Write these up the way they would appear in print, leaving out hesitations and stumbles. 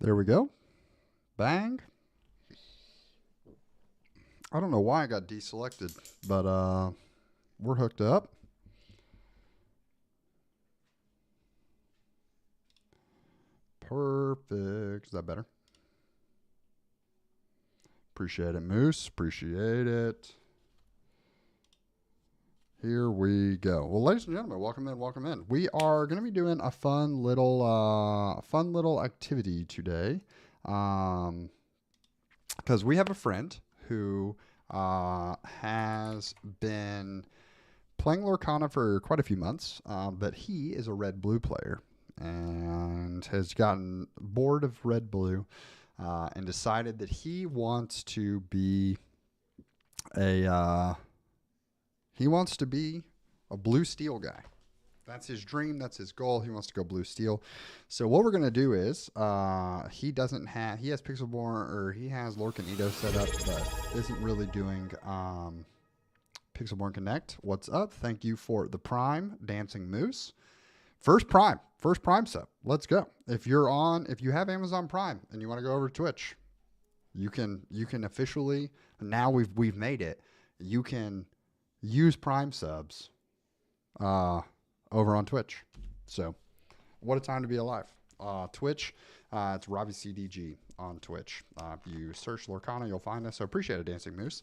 There we go. Bang. I don't know why I got deselected, but we're hooked up. Perfect. Is that better? Appreciate it, Moose. Appreciate it. Here we go. Well, ladies and gentlemen, welcome in, welcome in. We are going to be doing a fun little activity today, because we have a friend who has been playing Lorcana for quite a few months, but he is a red-blue player and has gotten bored of red-blue and decided that he wants to be a blue steel guy. That's his dream. That's his goal. He wants to go blue steel. So what we're gonna do is he has Pixelborn, or he has Lorcana set up, but isn't really doing Pixelborn Connect. What's up? Thank you for the Prime, Dancing Moose. First Prime sub. Let's go. If you have Amazon Prime and you want to go over to Twitch, you can officially, now we've made it. You can use Prime subs over on Twitch. So, what a time to be alive. Twitch, it's Robbie CDG on Twitch. If you search Lorcana, you'll find us. So appreciate it, Dancing Moose.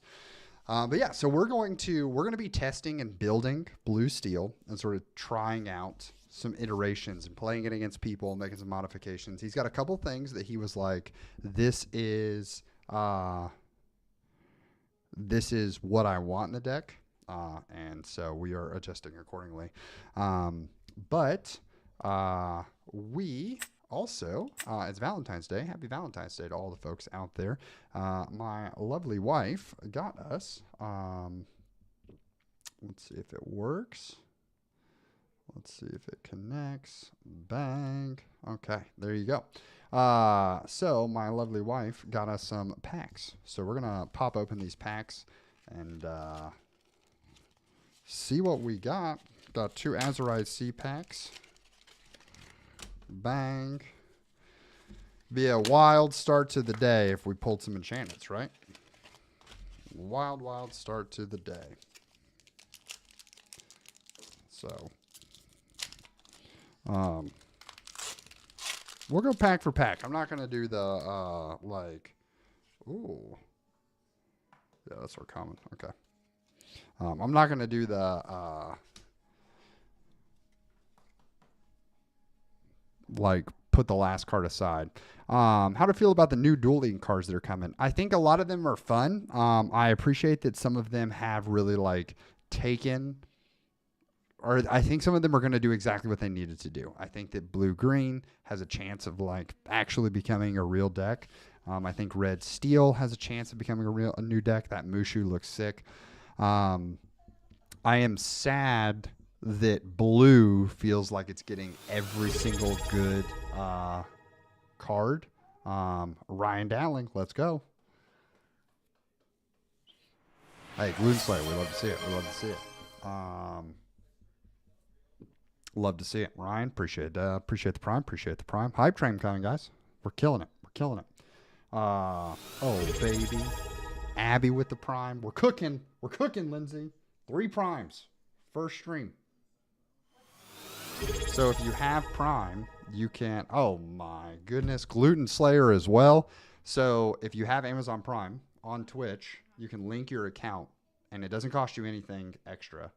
But yeah, so we're going to be testing and building blue steel and sort of trying out some iterations and playing it against people and making some modifications. He's got a couple things that he was like, this is what I want in the deck. And so we are adjusting accordingly. But we also, it's Valentine's Day. Happy Valentine's Day to all the folks out there. My lovely wife got us, let's see if it works. Let's see if it connects. Bang. Okay, there you go. So my lovely wife got us some packs. So we're going to pop open these packs and see what we got. Got 2 Azurite Sea packs. Bang. Be a wild start to the day if we pulled some enchantments, right? Wild start to the day. So, we'll go pack for pack. I'm not going to do the, ooh. Yeah, that's our common. Okay. I'm not going to do the, put the last card aside. How to feel about the new Duel Links cards that are coming? I think a lot of them are fun. I appreciate that some of them have really taken, or I think some of them are going to do exactly what they needed to do. I think that blue-green has a chance of actually becoming a real deck. I think red steel has a chance of becoming a new deck. That Mushu looks sick. I am sad that blue feels like it's getting every single good card. Ryan Dowling, let's go. Hey, Gluten Slayer, we love to see it. We love to see it. Love to see it. Ryan, appreciate the Prime. Appreciate the Prime. Hype train coming, guys. We're killing it. We're killing it. Oh, baby. Abby with the Prime. We're cooking. We're cooking, Lindsay. 3 primes. First stream. So if you have Prime, you can... Oh, my goodness. Gluten Slayer as well. So if you have Amazon Prime on Twitch, you can link your account, and it doesn't cost you anything extra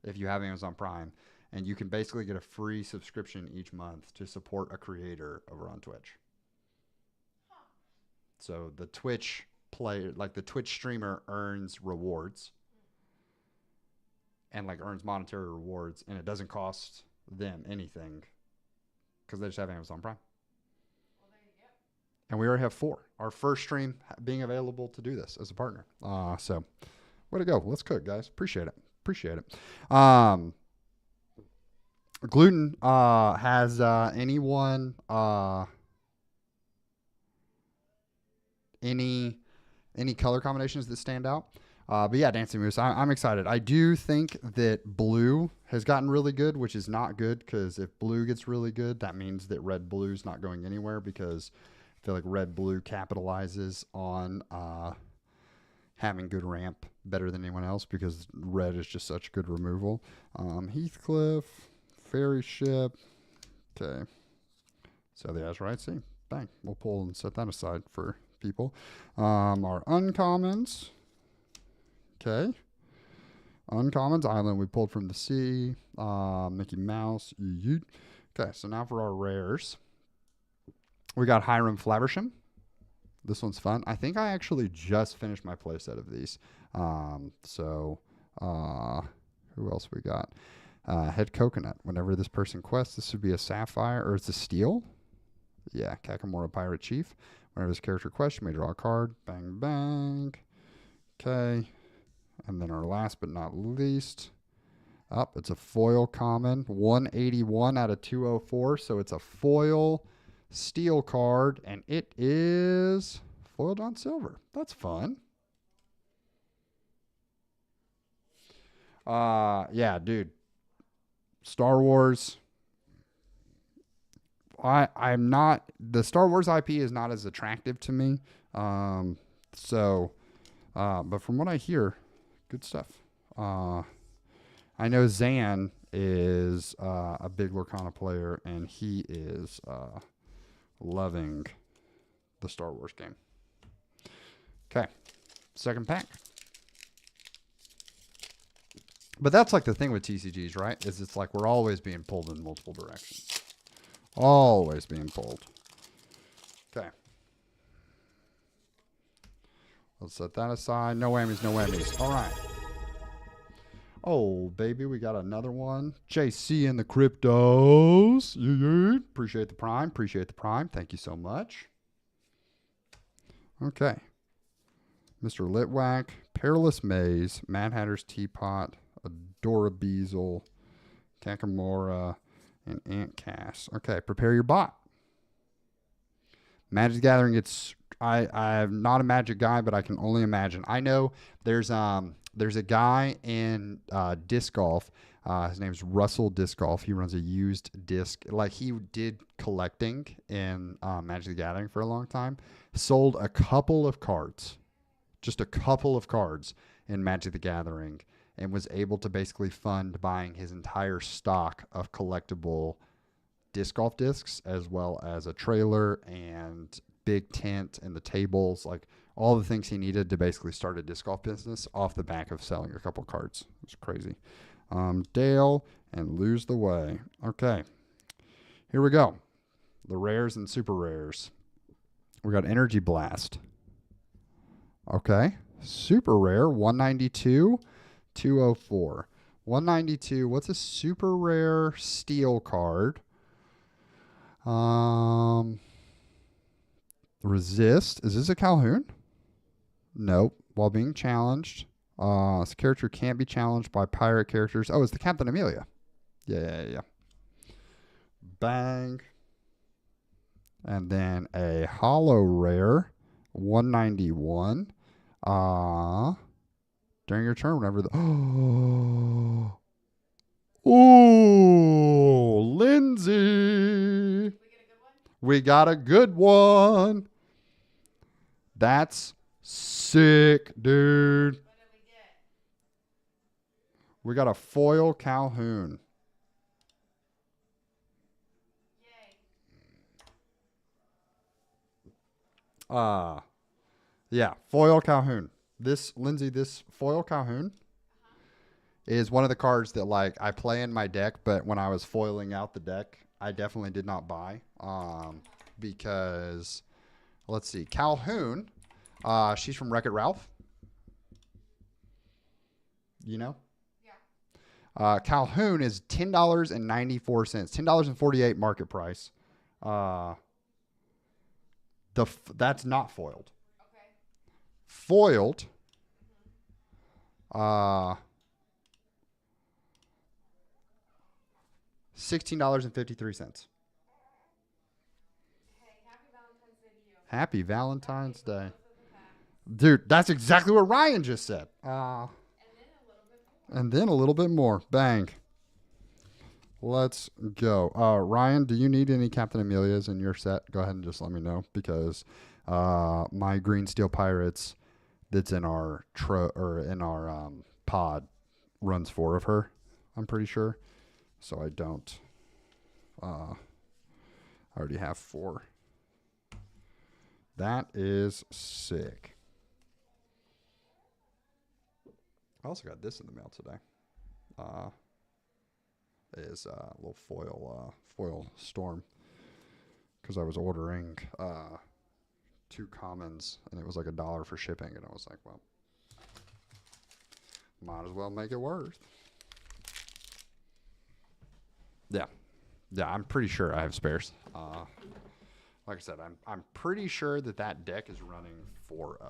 if you have Amazon Prime. And you can basically get a free subscription each month to support a creator over on Twitch. So the Twitch player, the Twitch streamer earns rewards and earns monetary rewards, and it doesn't cost them anything because they just have Amazon Prime. Well, there you go. And we already have 4. Our first stream being available to do this as a partner. So way to go. Let's cook, guys. Appreciate it. Appreciate it. Gluten, has anyone any color combinations that stand out? But yeah, Dancing Moose, I'm excited. I do think that blue has gotten really good, which is not good, because if blue gets really good, that means that red blue's not going anywhere, because feel like red-blue capitalizes on having good ramp better than anyone else because red is just such good removal. Heathcliff, Fairy Ship. Okay. So the Azurite Sea. Bang. We'll pull and set that aside for people. Our uncommons. Okay. Uncommons, Island we pulled from the sea. Mickey Mouse. Yeet. Okay, so now for our rares. We got Hiram Flaversham. This one's fun. I think I actually just finished my playset of these. Who else we got? Head Coconut. Whenever this person quests, this would be a Sapphire, or it's a Steel. Yeah, Kakamora Pirate Chief. Whenever this character quests, you may draw a card. Bang, bang. Okay. And then our last but not least, it's a foil common. 181 out of 204, so it's a foil steel card, and it is foiled on silver. That's fun. Yeah, dude. Star Wars. I'm not, the Star Wars IP is not as attractive to me. But from what I hear, good stuff. I know Zan is a big Lorcana player, and he is loving the Star Wars game. Okay, second pack. But that's like the thing with TCGs, right? Is it's like we're always being pulled in multiple directions. Always being pulled. Okay. Let's set that aside. No whammies, no whammies. All right. Oh, baby, we got another one. JC in the cryptos. Yeah. Appreciate the prime. Appreciate the prime. Thank you so much. Okay. Mr. Litwack, Perilous Maze, Mad Hatter's Teapot, Adora Beazle, Kakamora, and Ant Cass. Okay, prepare your bot. Magic Gathering, I'm not a Magic guy, but I can only imagine. I know there's a guy in disc golf. His name's Russell Disc Golf. He runs a used disc. Like, he did collecting in Magic the Gathering for a long time. Sold a couple of cards. Just a couple of cards in Magic the Gathering, and was able to basically fund buying his entire stock of collectible disc golf discs, as well as a trailer and big tent and the tables, like all the things he needed to basically start a disc golf business off the back of selling a couple cards. It was crazy. Dale and Lose the Way. Okay, here we go. The rares and super rares. We got Energy Blast. Okay, super rare, 192, 204. 192, what's a super rare steel card? Resist. Is this a Calhoun? Nope. While being challenged. This character can't be challenged by pirate characters. Oh, it's the Captain Amelia. Yeah. Bang. And then a holo rare, 191. During your turn, whenever Ooh, Lindsay. We got a good one. That's sick, dude. What did we get? We got a foil Calhoun. Yay. Yeah, foil Calhoun. This foil Calhoun is one of the cards that, like, I play in my deck, but when I was foiling out the deck, I definitely did not buy. Because, let's see, Calhoun, she's from Wreck-It Ralph. You know? Yeah. Calhoun is $10.94, $10.48 market price. That's not foiled. Okay. Foiled, $16.53. Happy Valentine's Day. Dude, that's exactly what Ryan just said. And then a little bit more. Bang. Let's go. Ryan, do you need any Captain Amelias in your set? Go ahead and just let me know because my Green Steel Pirates that's in our pod runs 4 of her. I'm pretty sure. So I don't. I already have 4. That is sick. I also got this in the mail today. Is a little foil storm because I was ordering 2 commons and it was like $1 for shipping, and I was like, well, might as well make it worth. Yeah, I'm pretty sure I have spares. Like I said, I'm pretty sure that deck is running 4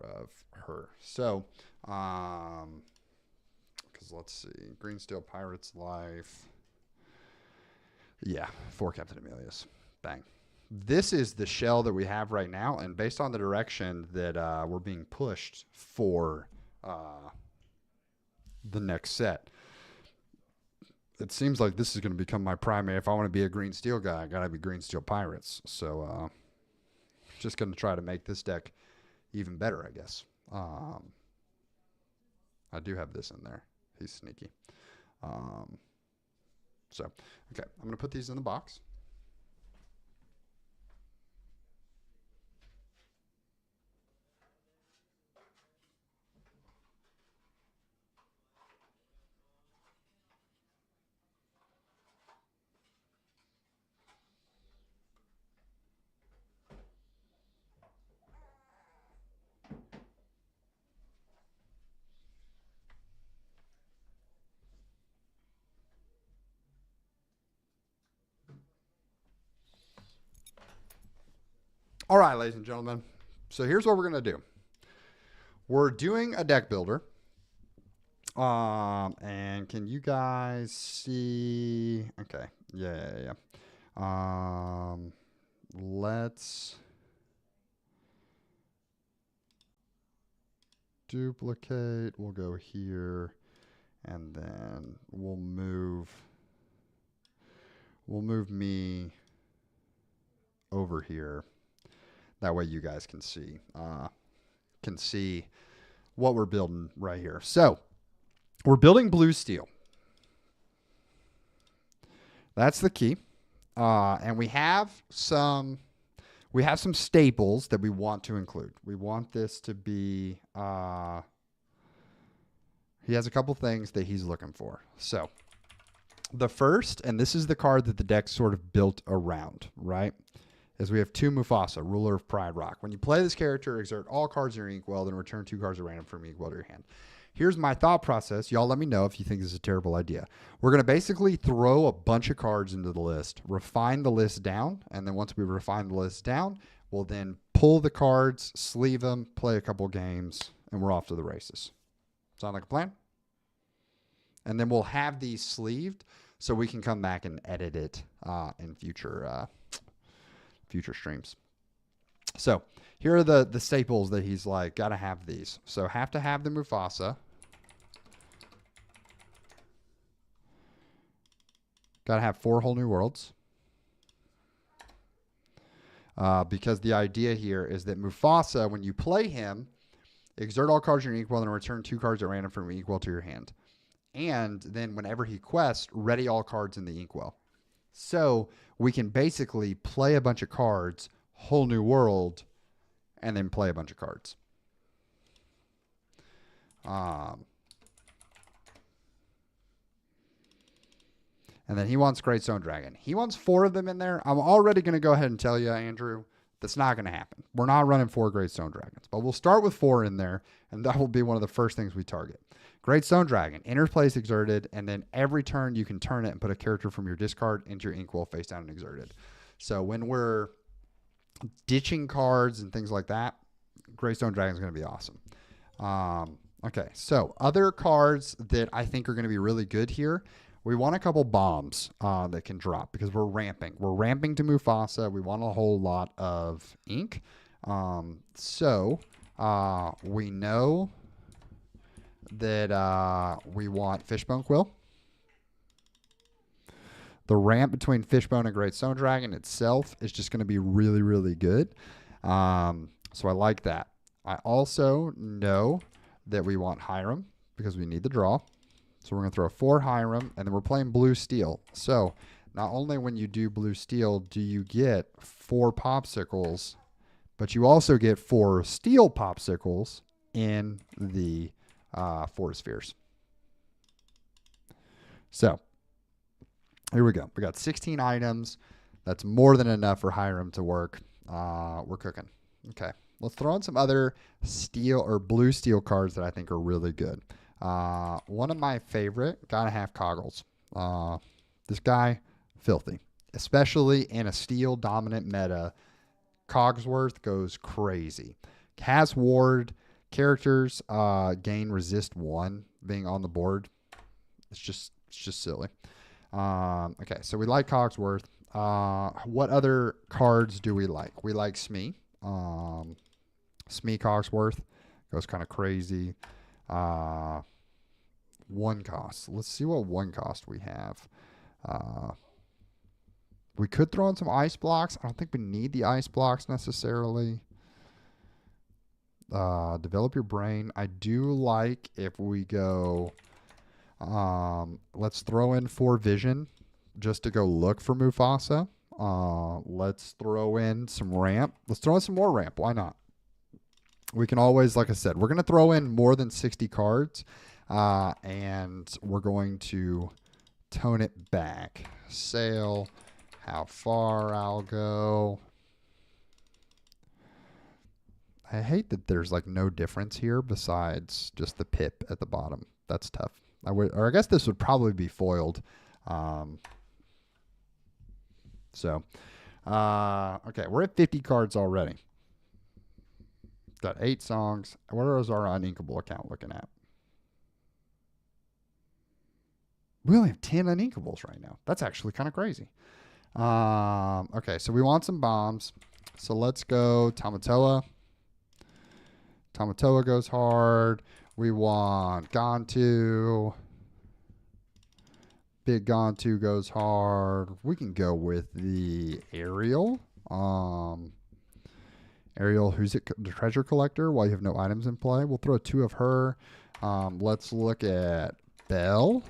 of her. So, because let's see, Green Steel Pirates Life. Yeah, 4 Captain Amelias. Bang. This is the shell that we have right now, and based on the direction that we're being pushed for the next set, it seems like this is going to become my primary. If I want to be a Green Steel guy, I got to be Green Steel Pirates. So, just going to try to make this deck even better, I guess. I do have this in there. He's sneaky. So, okay, I'm going to put these in the box. All right, ladies and gentlemen. So here's what we're going to do. We're doing a deck builder. And can you guys see? Okay. Yeah. Let's duplicate. We'll go here, and then we'll move me over here. That way you guys can see what we're building right here. So we're building blue steel. That's the key. And we have some staples that we want to include. We want this to be, he has a couple things that he's looking for. So the first, and this is the card that the deck's sort of built around, right? Is we have 2 Mufasa, Ruler of Pride Rock. When you play this character, exert all cards in your inkwell, then return 2 cards at random from your inkwell to your hand. Here's my thought process. Y'all let me know if you think this is a terrible idea. We're going to basically throw a bunch of cards into the list, refine the list down, and then once we refine the list down, we'll then pull the cards, sleeve them, play a couple games, and we're off to the races. Sound like a plan? And then we'll have these sleeved so we can come back and edit it in future streams. So here are the staples that he's like, got to have these. So have to have the Mufasa. Got to have 4 Whole New Worlds. Because the idea here is that Mufasa, when you play him, exert all cards in your inkwell and return 2 cards at random from your inkwell to your hand. And then whenever he quests, ready all cards in the inkwell. So we can basically play a bunch of cards, Whole New World, and then play a bunch of cards. And then he wants Great Stone Dragon. He wants 4 of them in there. I'm already going to go ahead and tell you, Andrew, that's not going to happen. We're not running 4 Great Stone Dragons. But we'll start with 4 in there, and that will be one of the first things we target. Great Stone Dragon, enter place exerted, and then every turn you can turn it and put a character from your discard into your inkwell face down and exerted. So when we're ditching cards and things like that, Great Stone Dragon is going to be awesome. Okay, so other cards that I think are going to be really good here, we want a couple bombs that can drop because we're ramping. We're ramping to Mufasa. We want a whole lot of ink. So we know that we want Fishbone Quill. The ramp between Fishbone and Great Stone Dragon itself is just going to be really, really good. So I like that. I also know that we want Hiram because we need the draw. So we're going to throw 4 Hiram, and then we're playing Blue Steel. So not only when you do Blue Steel do you get 4 Popsicles, but you also get 4 Steel Popsicles in the Forest Spheres. So here we go. We got 16 items. That's more than enough for Hiram to work. We're cooking. Okay. Let's throw in some other steel or blue steel cards that I think are really good. One of my favorite, gotta have Coggles. This guy, filthy. Especially in a steel dominant meta. Cogsworth goes crazy. Has ward. Characters gain resist 1 being on the board. It's just silly. Okay, so we like Cogsworth. What other cards do we like? We like Smee. Smee Cogsworth goes kind of crazy. 1 cost. Let's see what 1 cost we have. We could throw in some ice blocks. I don't think we need the ice blocks necessarily. Develop your brain. I do like if we go. Let's throw in 4 vision just to go look for Mufasa. Let's throw in some ramp. Let's throw in some more ramp. Why not? We can always, like I said, we're going to throw in more than 60 cards, and we're going to tone it back. Sail, how far I'll go. I hate that there's like no difference here besides just the pip at the bottom. That's tough. I guess this would probably be foiled. Okay, we're at 50 cards already. Got 8 songs. What is our uninkable account looking at? We only have 10 uninkables right now. That's actually kind of crazy. Okay, so we want some bombs. So let's go Tamatoa. Tamatoa goes hard. We want Gontu. Big Gontu goes hard. We can go with the Ariel. Ariel, who's it? The treasure collector. While you have no items in play, we'll throw 2 of her. Let's look at Belle.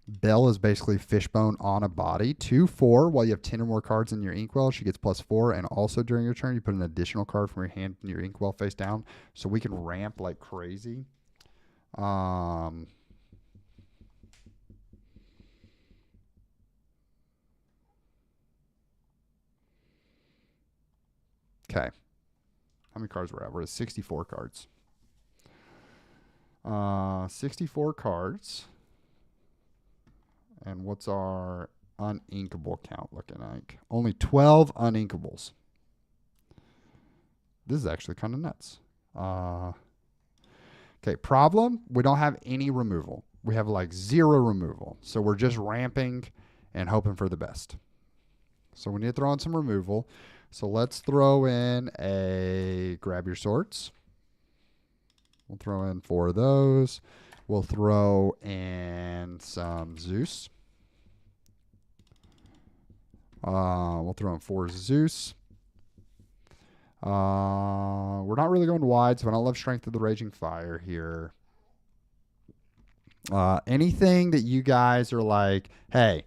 Belle is basically Fishbone on a body. 2/4. While you have 10 or more cards in your inkwell, she gets +4. And also during your turn, you put an additional card from your hand in your inkwell face down. So we can ramp like crazy. Okay. How many cards we're at? We're at 64 cards. 64 cards. And what's our uninkable count looking like? Only 12 uninkables. This is actually kind of nuts. Okay, problem, we don't have any removal. We have like 0 removal. So we're just ramping and hoping for the best. So we need to throw in some removal. So let's throw in a grab your swords. We'll throw in 4 of those. We'll throw in some Zeus. We'll throw in 4 Zeus. We're not really going wide, so I don't love Strength of the Raging Fire here. Anything that you guys are like, hey,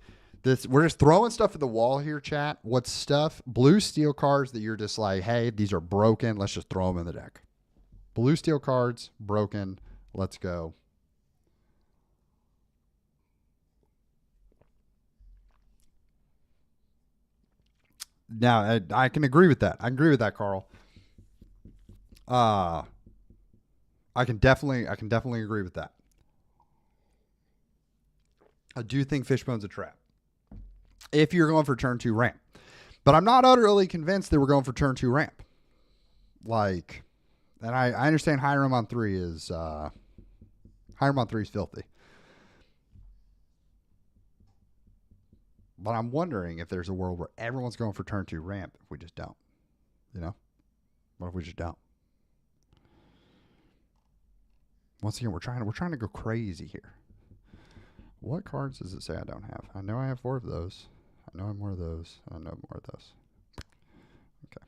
we're just throwing stuff at the wall here, chat. What's stuff? Blue steel cards that you're just like, hey, these are broken. Let's just throw them in the deck. Blue steel cards, broken. Let's go. Now, I can agree with that. I agree with that, Carl. I can definitely agree with that. I do think Fishbone's a trap if you're going for turn 2 ramp. But I'm not utterly convinced that we're going for turn 2 ramp. Like, and I understand Hiram on 3 is filthy. But I'm wondering if there's a world where everyone's going for turn 2 ramp if we just don't. You know? What if we just don't? Once again, we're trying to go crazy here. What cards does it say I don't have? I know I have 4 of those. I know I have more of those. I know more of those. Okay.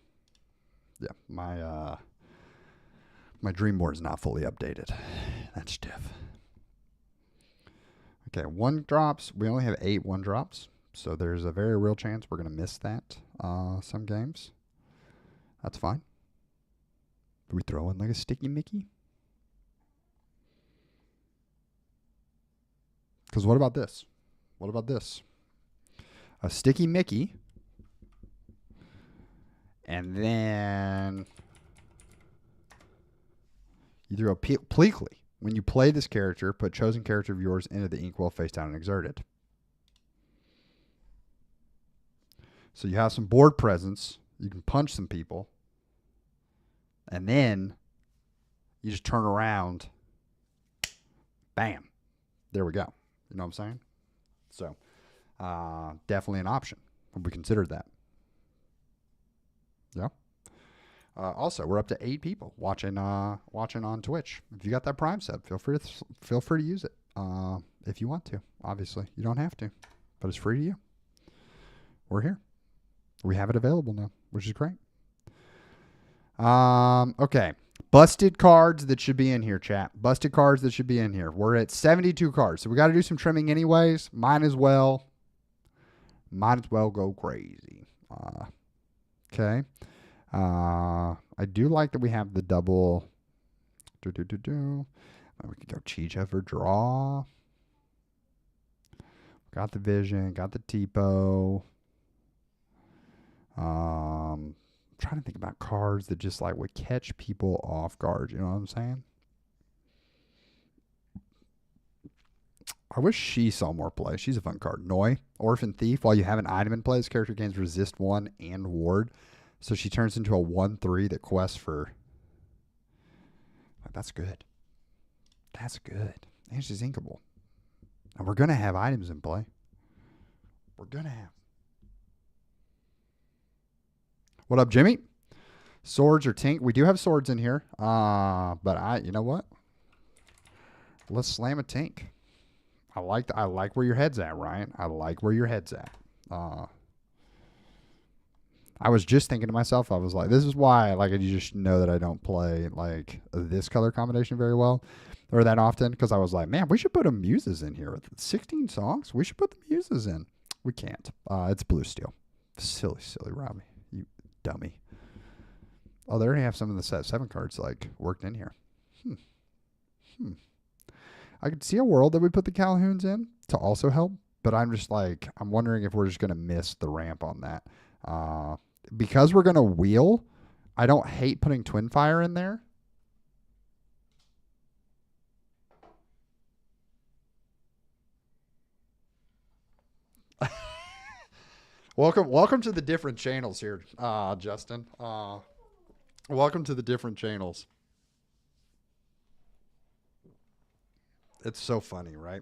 Yeah, my dream board is not fully updated. That's stiff. Okay, 1-drops. We only have 8 1-drops. So there's a very real chance we're going to miss that some games. That's fine. Do we throw in like a sticky Mickey? Because what about this? What about this? A sticky Mickey. And then you throw a Pleakley. When you play this character, put chosen character of yours into the inkwell face down and exerted. So you have some board presence. You can punch some people. And then you just turn around. Bam. There we go. You know what I'm saying? So definitely an option. We considered that. Yeah. Also, we're up to 8 people watching on Twitch. If you got that Prime sub, feel free to use it if you want to. Obviously, you don't have to, but it's free to you. We're here. We have it available now, which is great. Okay. Busted cards that should be in here, chat. Busted cards that should be in here. We're at 72 cards, so we got to do some trimming anyways. Might as well go crazy. Okay. I do like that we have the double. We could go Chicha for draw. Got the vision. Got the Tipo. Trying to think about cards that just like would catch people off guard. You know what I'm saying? I wish she saw more play. She's a fun card. Noi, Orphan Thief. While you have an item in play, this character gains resist 1 and ward. So she turns into a 1/3 that quests for. That's good. That's good. And she's inkable. And we're going to have items in play. We're going to have. What up, Jimmy? Swords or Tink? We do have swords in here. But you know what? Let's slam a Tink. I like where your head's at, Ryan. I like where your head's at. I was just thinking to myself, I was like, this is why I just know that I don't play like this color combination very well or that often, because I was like, man, we should put a Muses in here. With 16 songs, we should put the Muses in. We can't. It's blue steel. Silly Robbie. You dummy. Oh, they already have some of the set 7 cards like worked in here. I could see a world that we put the Calhouns in to also help, but I'm just like, I'm wondering if we're just going to miss the ramp on that. Because we're going to wheel, I don't hate putting Twin Fire in there. Welcome to the different channels here, Justin. Welcome to the different channels. It's so funny, right?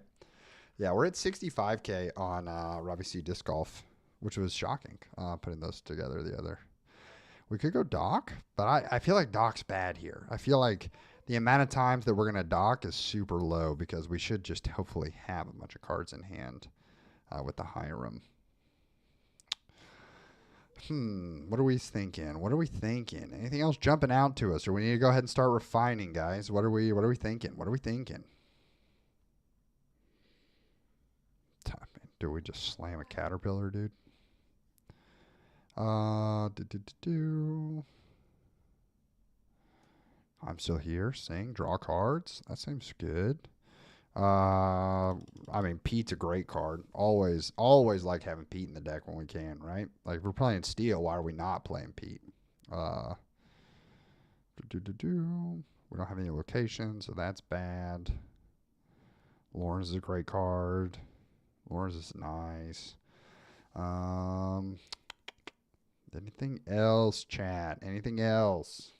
Yeah, we're at 65K on Robbie C Disc Golf, which was shocking, putting those together the other. We could go Doc, but I feel like Doc's bad here. I feel like the amount of times that we're going to Doc is super low because we should just hopefully have a bunch of cards in hand with the Hiram. What are we thinking? Anything else jumping out to us, or we need to go ahead and start refining, guys? What are we thinking? Do we just slam a Caterpillar, dude? I'm still here. Sing, draw cards. That seems good. I mean, Pete's a great card. Always like having Pete in the deck when we can, right? Like, if we're playing Steel, why are we not playing Pete? We don't have any locations, so that's bad. Lawrence is a great card. Lawrence is nice. Anything else, chat? Anything else?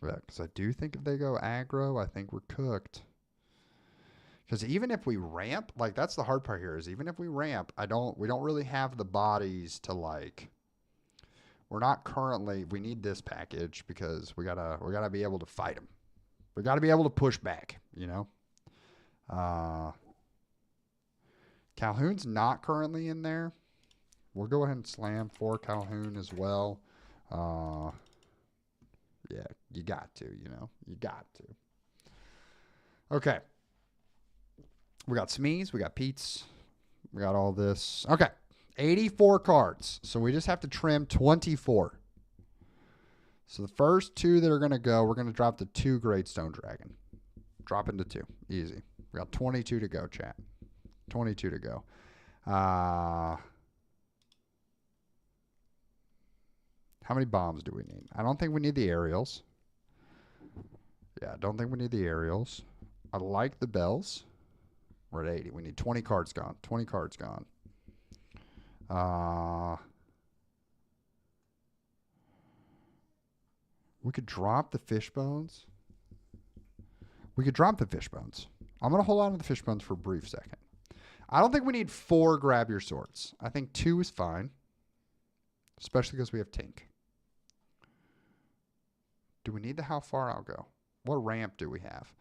Yeah, because I do think if they go aggro, I think we're cooked. Because even if we ramp, like that's the hard part here is even if we ramp, we don't really have the bodies to like. We're not currently. We need this package because we gotta be able to fight them. We got to be able to push back, you know. Calhoun's not currently in there. We'll go ahead and slam for Calhoun as well. Yeah, you got to, you know. You got to. Okay. We got Smees. We got Pete's. We got all this. Okay. 84 cards. So we just have to trim 24. So the first two that are going to go, we're going to drop the 2 Great Stone Dragon. Drop into 2. Easy. We got 22 to go, chat. 22 to go. How many bombs do we need? I don't think we need the aerials. Yeah, I don't think we need the aerials. I like the bells. We're at 80. We need 20 cards gone. 20 cards gone. We could drop the fish bones. We could drop the fish bones. I'm going to hold on to the fish bones for a brief second. I don't think we need 4 grab your swords. I think 2 is fine. Especially because we have Tink. Do we need the how far I'll go? What ramp do we have?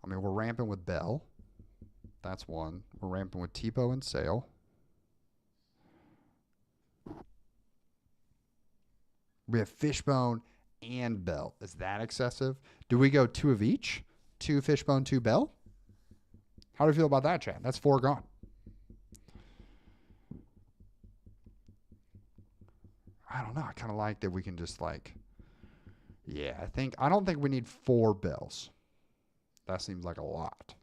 I mean, we're ramping with Bell. That's 1. We're ramping with Tipo and Sail. We have Fishbone and Bell. Is that excessive? Do we go 2 of each? 2 Fishbone, 2 Bell? How do you feel about that, chat? That's 4 gone. I don't know. I kind of like that we can just like... Yeah, I don't think we need 4 bells. That seems like a lot.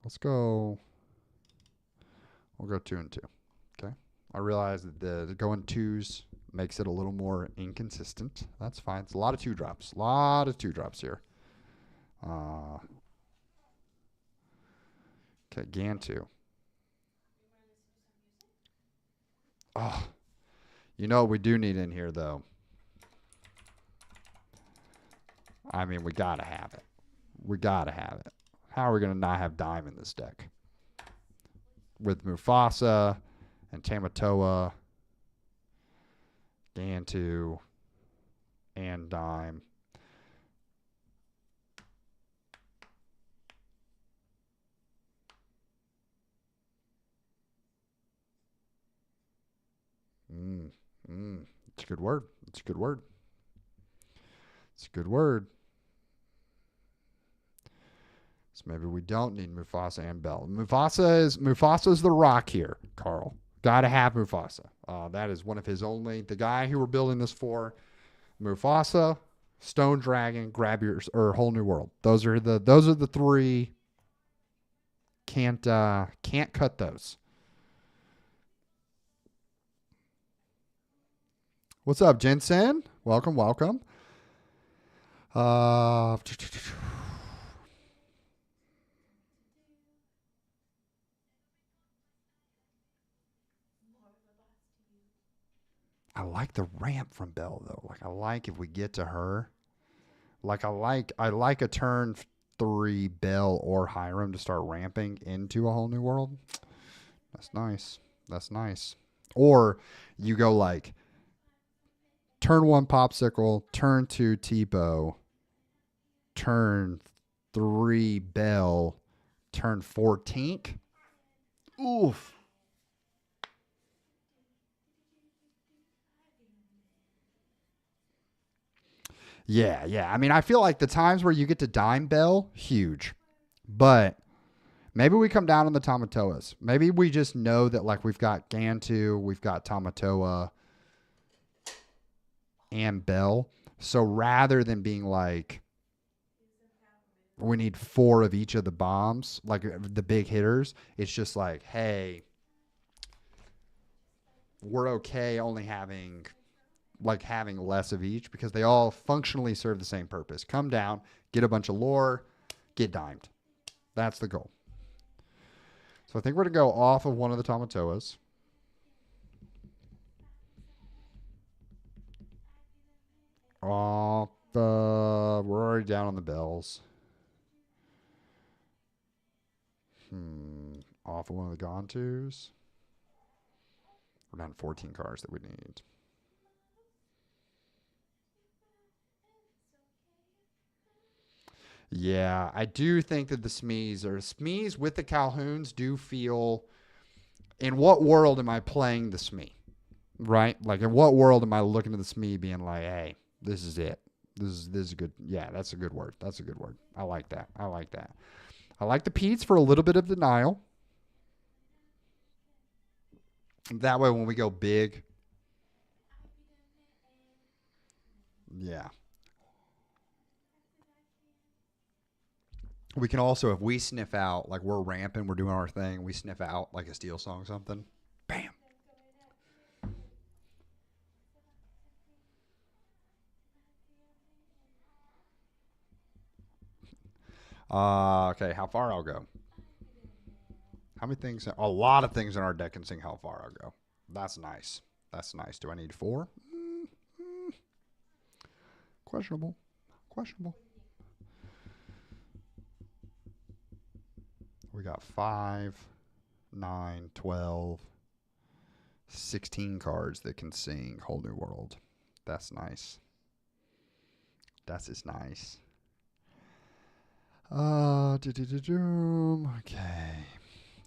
Let's go. We'll go 2 and 2. Okay. I realize that the going 2s makes it a little more inconsistent. That's fine. It's a lot of 2 drops. A lot of 2 drops here. Okay, Gantu. Oh, you know what we do need in here, though? I mean, we got to have it. We got to have it. How are we going to not have Dime in this deck? With Mufasa and Tamatoa, Gantu, and Dime. It's a good word. It's a good word. It's a good word. So maybe we don't need Mufasa and Bell. Mufasa's the rock here, Carl. Gotta have Mufasa. That is one of his only. The guy who we're building this for, Mufasa, Stone Dragon, Grab Yours, or Whole New World. Those are the 3. Can't cut those. What's up, Jensen? Welcome, welcome. I like the ramp from Belle though. Like I like if we get to her. Like I like a turn 3 Belle or Hiram to start ramping into a Whole New World. That's nice. That's nice. Or you go like turn 1 Popsicle, turn 2 Tipo, turn 3 Bell, turn 4 Tink. Oof. Yeah. I mean, I feel like the times where you get to Dime Bell, huge. But maybe we come down on the Tamatoas. Maybe we just know that like we've got Gantu, we've got Tamatoa, and Bell. So rather than being like, we need 4 of each of the bombs, like the big hitters, it's just like, hey, we're okay only having less of each because they all functionally serve the same purpose. Come down, get a bunch of lore, get dimed. That's the goal. So I think we're going to go off of one of the Tamatoas. We're already down on the bells. Off of one of the Gantus. We're down to 14 cards that we need. Yeah, I do think that the Smees with the Calhouns do feel. In what world am I playing the Smee? Right? Like, in what world am I looking at the Smee being like, hey, this is it. This is good. Yeah, that's a good word. That's a good word. I like that. I like that. I like the Pete's for a little bit of denial. That way, when we go big, yeah. We can also, if we sniff out, like we're ramping, we're doing our thing, we sniff out like a steel song, something. Bam. Okay, how far I'll go. How many things? A lot of things in our deck can sing how far I'll go. That's nice. That's nice. Do I need 4? Questionable. Questionable. We got 5, 9, 12, 16 cards that can sing Whole New World. That's nice. That's just nice. Okay.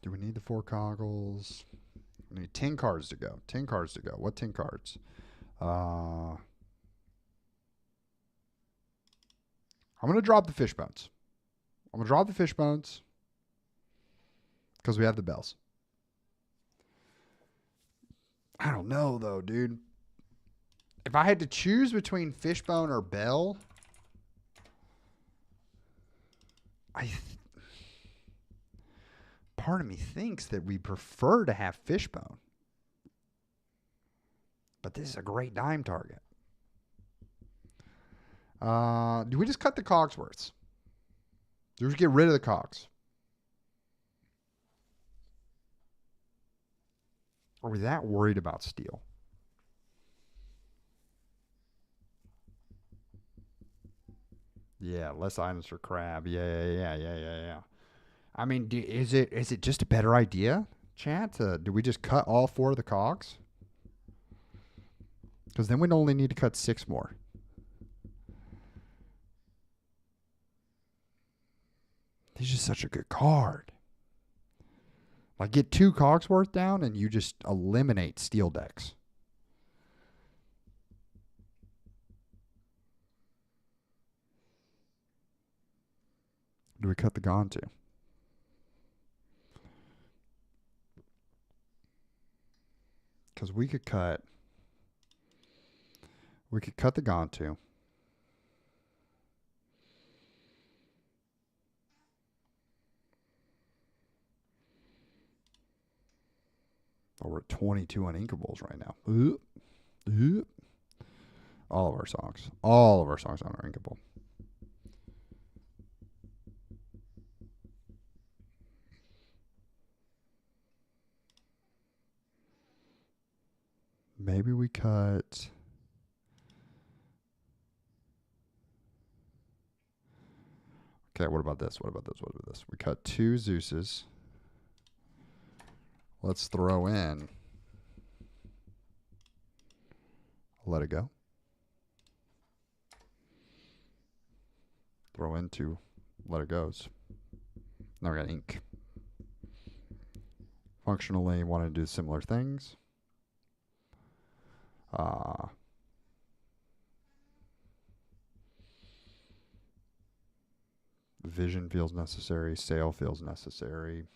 Do we need the 4 coggles? We need 10 cards to go. 10 cards to go. What 10 cards? I'm going to drop the fish bones. I'm going to drop the fish bones because we have the bells. I don't know, though, dude. If I had to choose between fishbone or bell, part of me thinks that we prefer to have fishbone. But this is a great dime target. Do we just cut the Cogsworths? Do we just get rid of the Cogs? Are we that worried about steel? Yeah, less items for crab. Yeah. I mean, is it just a better idea, chat? Do we just cut all 4 of the cogs? Because then we'd only need to cut 6 more. He's just such a good card. Like, get 2 Cogsworth down and you just eliminate steel decks. Do we cut the Gontu? Because we could cut the Gontu. Oh, we're at 22 uninkables right now. All of our songs are uninkable. Maybe we cut. Okay, what about this? We cut 2 Zeuses. Let's throw in. Let it go. Throw in 2 let it goes. Now we got ink. Functionally, want to do similar things. Vision feels necessary. Sail feels necessary.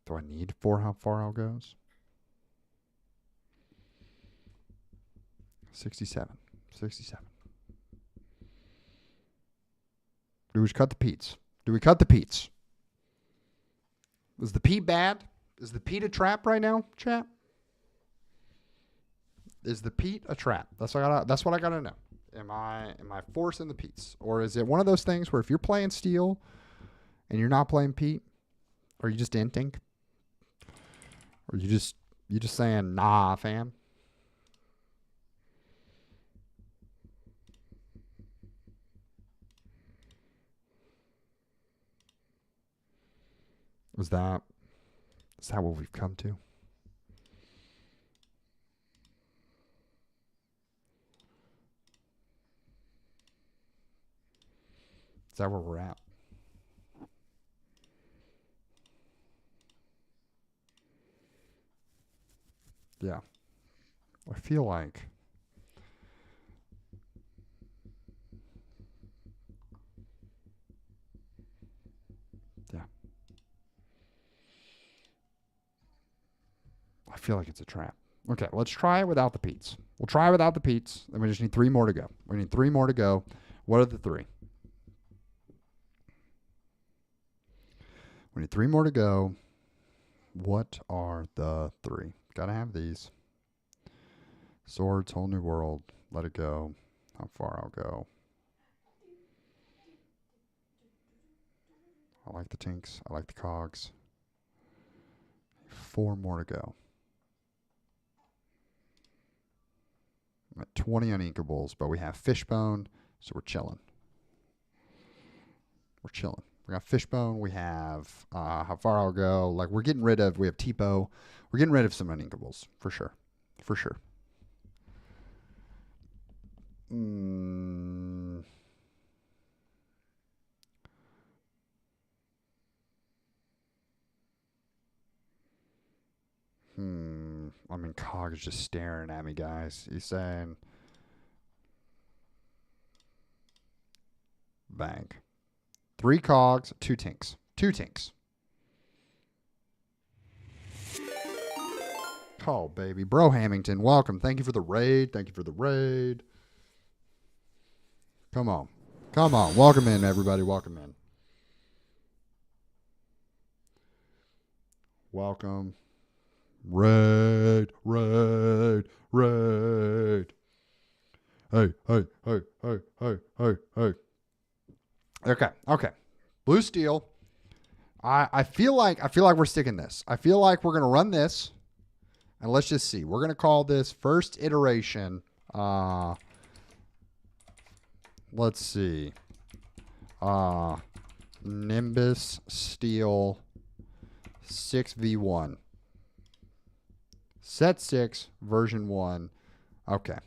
Do I need 4 how far out goes? 67. Do we cut the Pete's? Is the Pete bad? Is the Pete a trap right now, chat? Is the Pete a trap? That's what I gotta know. Am I forcing the Pete's? Or is it one of those things where if you're playing steel and you're not playing Pete, are you just inting? Or you just saying, nah, fam? Is that what we've come to? Is that where we're at? Yeah. I feel like. Yeah. I feel like it's a trap. Okay, let's try it without the Pete's. We'll try without the Pete's. Then we just need 3 more to go. We need 3 more to go. What are the 3? We need 3 more to go. What are the 3? Gotta have these. Swords, whole new world. Let it go. How far I'll go. I like the tinks. I like the cogs. 4 more to go. I'm at 20 uninkables, but we have Fishbone, so we're chilling. We're chilling. We got Fishbone. We have How Far I'll Go. Like, we're getting rid of, we have Tipo. We're getting rid of some uninkables, for sure. For sure. I mean, Cog is just staring at me, guys. He's saying, bang. 3 cogs, 2 tinks. 2 tinks. Oh, baby. Bro Hamilton, welcome. Thank you for the raid. Thank you for the raid. Come on. Come on. Welcome in, everybody. Welcome in. Welcome. Raid. Raid. Raid. Hey, hey, hey, hey, hey, hey, hey. Okay, okay. Blue steel. I feel like we're sticking this. I feel like we're gonna run this, and let's just see. We're gonna call this first iteration. Let's see. Nimbus Steel 6v1. Set 6, version 1. Okay.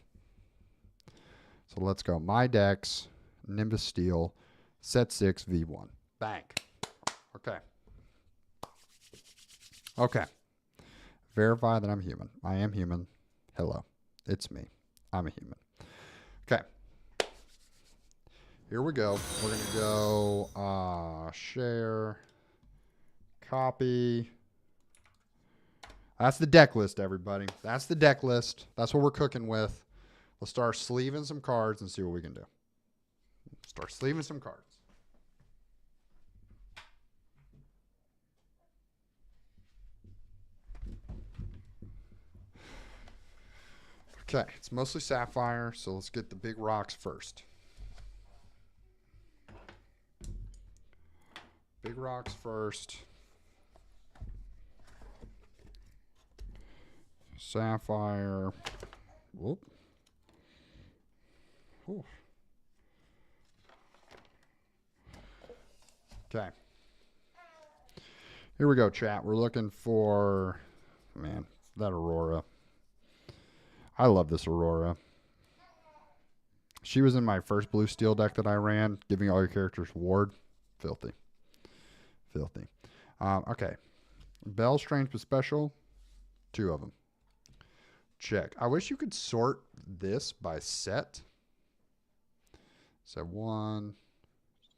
So let's go. My decks, Nimbus Steel, set 6, v1. Bang. Okay. Okay. Verify that I'm human. I am human. Hello. It's me. I'm a human. Okay. Here we go. We're going to go share, copy. That's the deck list, everybody. That's the deck list. That's what we're cooking with. Let's start sleeving some cards and see what we can do. Start sleeving some cards. Okay, it's mostly sapphire, so let's get the big rocks first. Big rocks first. Sapphire. Whoop. Whew. Okay. Here we go, chat. We're looking for, man, that Aurora. I love this Aurora. She was in my first blue steel deck that I ran, giving all your characters ward. Filthy. Filthy. Okay. Bell, strange, but special. 2 of them. Check. I wish you could sort this by set. Set 1.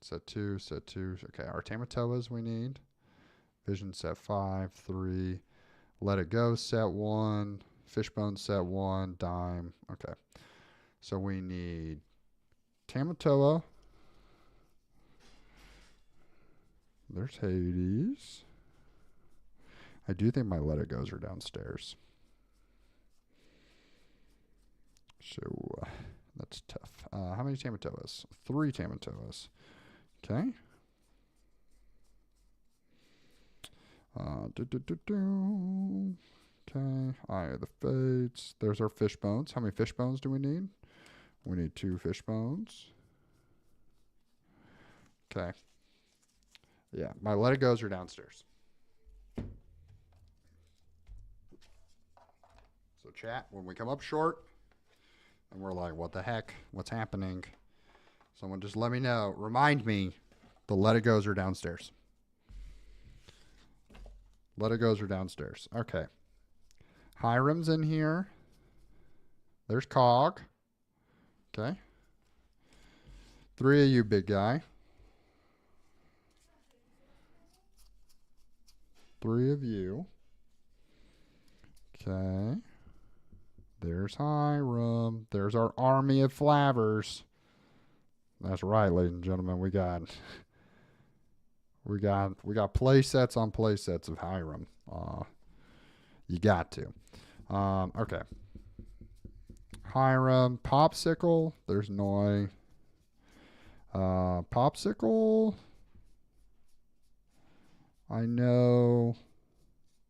Set 2. Set 2. Okay. Our Tamatoas we need. Vision set 5. 3. Let It Go set 1. Fishbone set 1. Dime. Okay. So we need Tamatoa. There's Hades. I do think my Let It Goes are downstairs. So that's tough. How many Tamatoas? 3 Tamatoas. Okay. Okay. Eye of the Fates. There's our Fishbones. How many Fishbones do we need? We need 2 Fishbones. Okay. Yeah, my Let It Goes are downstairs. So chat, when we come up short, and we're like, what the heck? What's happening? Someone just let me know. Remind me the let it goes are downstairs. Let it goes are downstairs. Okay. Hiram's in here. There's Cog. Okay. 3 of you, big guy. 3 of you. Okay. There's Hiram. There's our army of flavers. That's right, ladies and gentlemen. We got play sets on play sets of Hiram. You got to. Okay. Hiram, Popsicle. There's Noi. Popsicle, I know,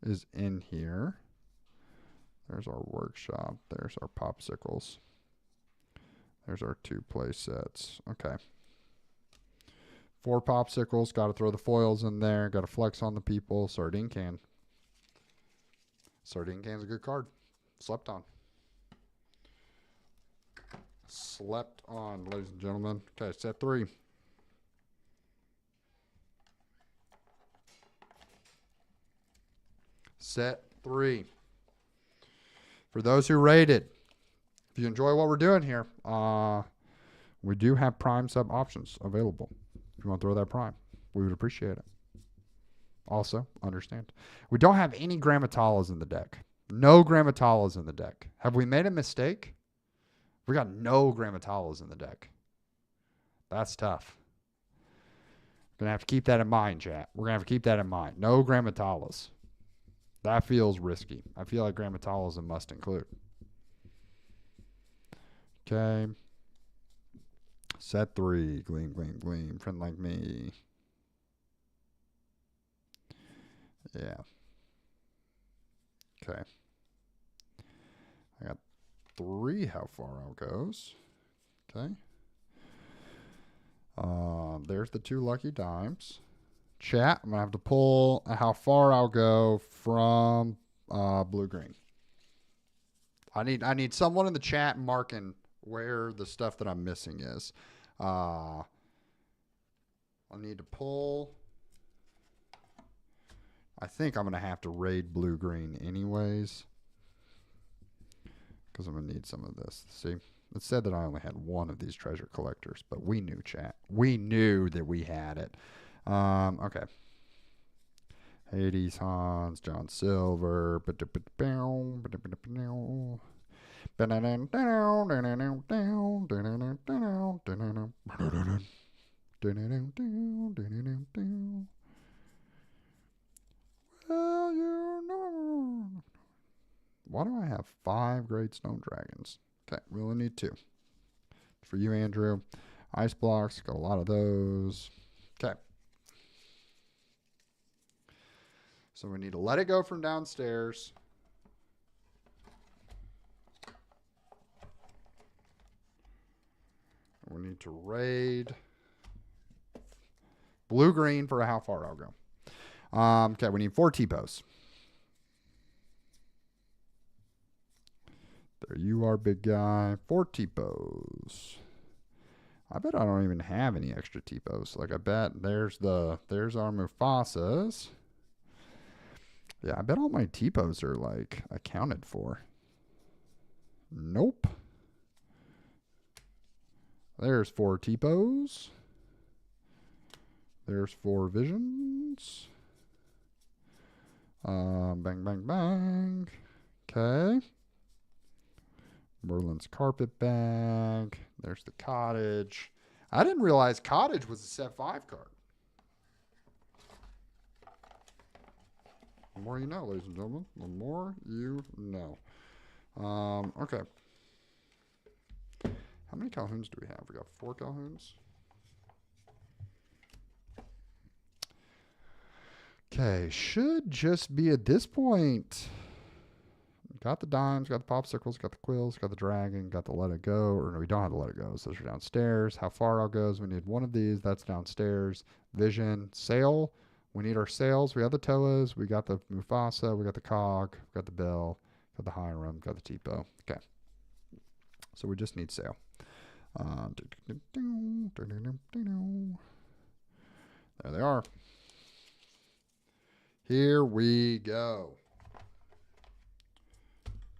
is in here. There's our workshop. There's our Popsicles. There's our 2 play sets. Okay. 4 Popsicles. Got to throw the foils in there. Got to flex on the people. Sardine Can. Sardine Can's a good card. Slept on. Slept on, ladies and gentlemen. Okay, set 3. Set 3. For those who rated, if you enjoy what we're doing here, we do have Prime sub options available. If you want to throw that Prime, we would appreciate it. Also, understand, we don't have any Grammatalas in the deck. No Grammatalas in the deck. Have we made a mistake? We got no Grammatalas in the deck. That's tough. We're going to have to keep that in mind, chat. We're going to have to keep that in mind. No Grammatalas. That feels risky. I feel like Grammatala is a must include. Okay. Set 3. Gleam, gleam, gleam. Friend like me. Yeah. Okay. I got 3 how far out goes. Okay. There's the 2 lucky dimes. Chat, I'm going to have to pull how far I'll go from blue-green. I need someone in the chat marking where the stuff that I'm missing is. I need to pull. I think I'm going to have to raid blue-green anyways. Because I'm going to need some of this. See? It said that I only had 1 of these treasure collectors, but we knew, chat. We knew that we had it. Okay. Hades, Hans, John Silver. Well, you know. Why do I have 5 Great Stone Dragons? Okay, we only need 2. For you, Andrew. Ice blocks, got a lot of those. Okay. So we need to let it go from downstairs. We need to raid blue-green for how far I'll go. Okay, we need 4 T-Pos. There you are, big guy. 4 T-Pos. I bet I don't even have any extra T-Pos. Like, I bet there's our Mufasas. Yeah, I bet all my T-Pos are, like, accounted for. Nope. There's 4 T-Pos. There's 4 Visions. Bang, bang, bang. Okay. Merlin's Carpet Bag. There's the Cottage. I didn't realize Cottage was a set 5 card. The more you know, ladies and gentlemen. The more you know. Okay. How many Calhouns do we have? We got 4 Calhouns. Okay, should just be at this point. Got the dimes, got the popsicles, got the quills, got the dragon, got the let it go. Or no, we don't have the let it go. So those are downstairs. How far out goes? We need 1 of these. That's downstairs. Vision, sail. We need our sails. We have the Toas. We got the Mufasa. We got the Cog. We got the Bell. Got the Hiram. Got the Tipo. Okay. So we just need sail. There they are. Here we go.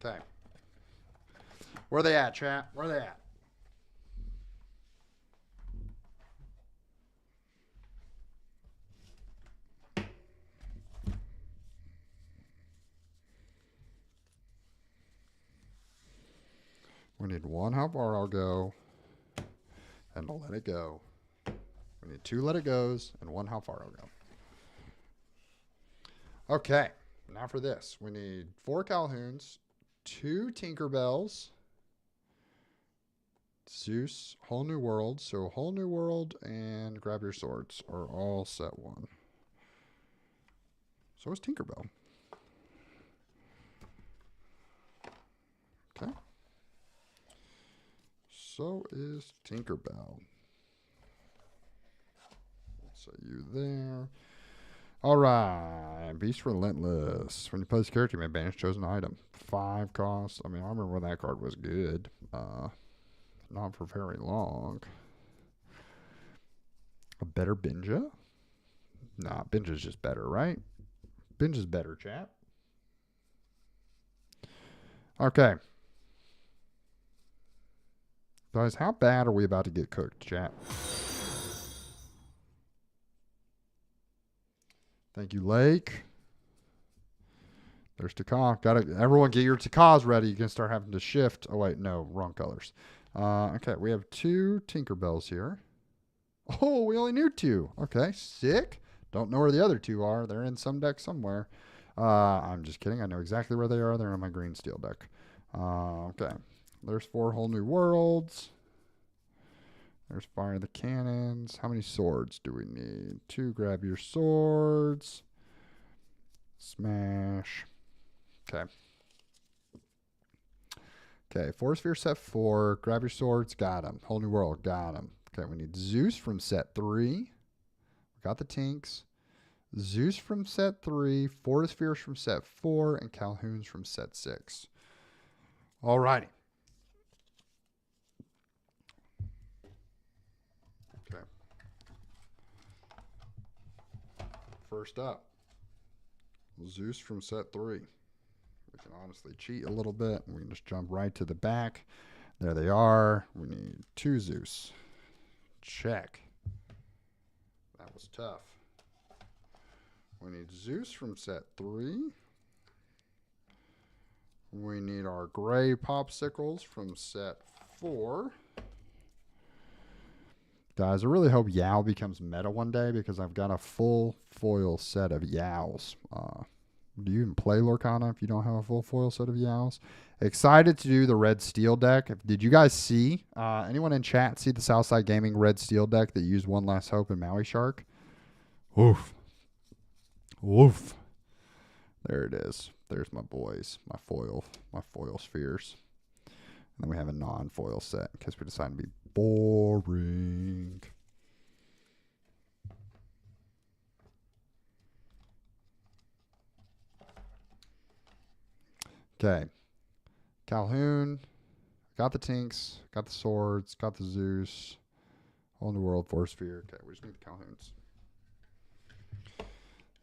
Okay. Where they at, chat? Where they at? We need one, how far I'll go, and I'll let it go. We need two let it goes, and one, how far I'll go. Okay, now for this. We need 4 Calhouns, 2 Tinkerbells, Zeus, Whole New World. So Whole New World and Grab Your Swords are all set 1. So is Tinkerbell. Okay. So is Tinkerbell. So you there. All right. Beast Relentless. When you play this character, you may banish chosen item. 5 costs. I mean, I remember when that card was good. Not for very long. A better Binja? Nah, Binja's just better, right? Binja's better, chat. Okay. Guys, how bad are we about to get cooked, chat? Thank you, Lake. There's Taka. Everyone get your Takas ready. You can start having to shift. Oh, wait, no, wrong colors. Okay, we have 2 Tinkerbells here. Oh, we only knew 2. Okay, sick. Don't know where the other 2 are. They're in some deck somewhere. I'm just kidding. I know exactly where they are. They're in my green steel deck. Okay, there's 4 Whole New Worlds. There's Fire the Cannons. How many swords do we need? 2 Grab Your Swords. Smash. Okay. Okay, Force Sphere set 4. Grab Your Swords. Got him. Whole New World. Got him. Okay, we need Zeus from set 3. We got the Tinks. Zeus from set 3. Force Spheres from set 4. And Calhouns from set 6. Alrighty. Okay. First up, Zeus from set 3. We can honestly cheat a little bit. We can just jump right to the back. There they are. We need 2 Zeus. Check. That was tough. We need Zeus from set 3. We need our gray popsicles from set 4. Guys, I really hope Yall becomes meta one day because I've got a full foil set of Yalls. Do you even play Lorcana if you don't have a full foil set of Yalls? Excited to do the red steel deck. Did you guys see, anyone in chat see the Southside Gaming red steel deck that used One Last Hope and Maui Shark? Oof. Oof. There it is. There's my boys, my foil spheres. And then we have a non-foil set in case we decide to be boring. Okay. Calhoun. Got the Tinks. Got the Swords. Got the Zeus. Whole New World, Force Sphere. Okay, we just need the Calhouns.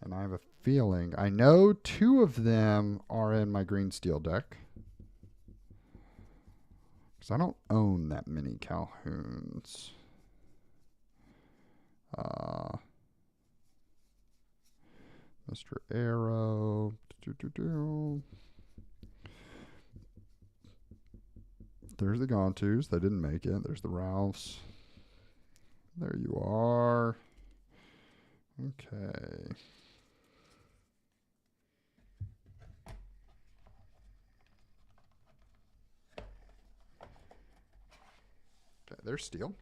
And I have a feeling, I know 2 of them are in my green steel deck. Because I don't own that many Calhouns. Mr. Arrow. There's the Gontus. They didn't make it. There's the Ralphs. There you are. Okay. Okay, there's steel.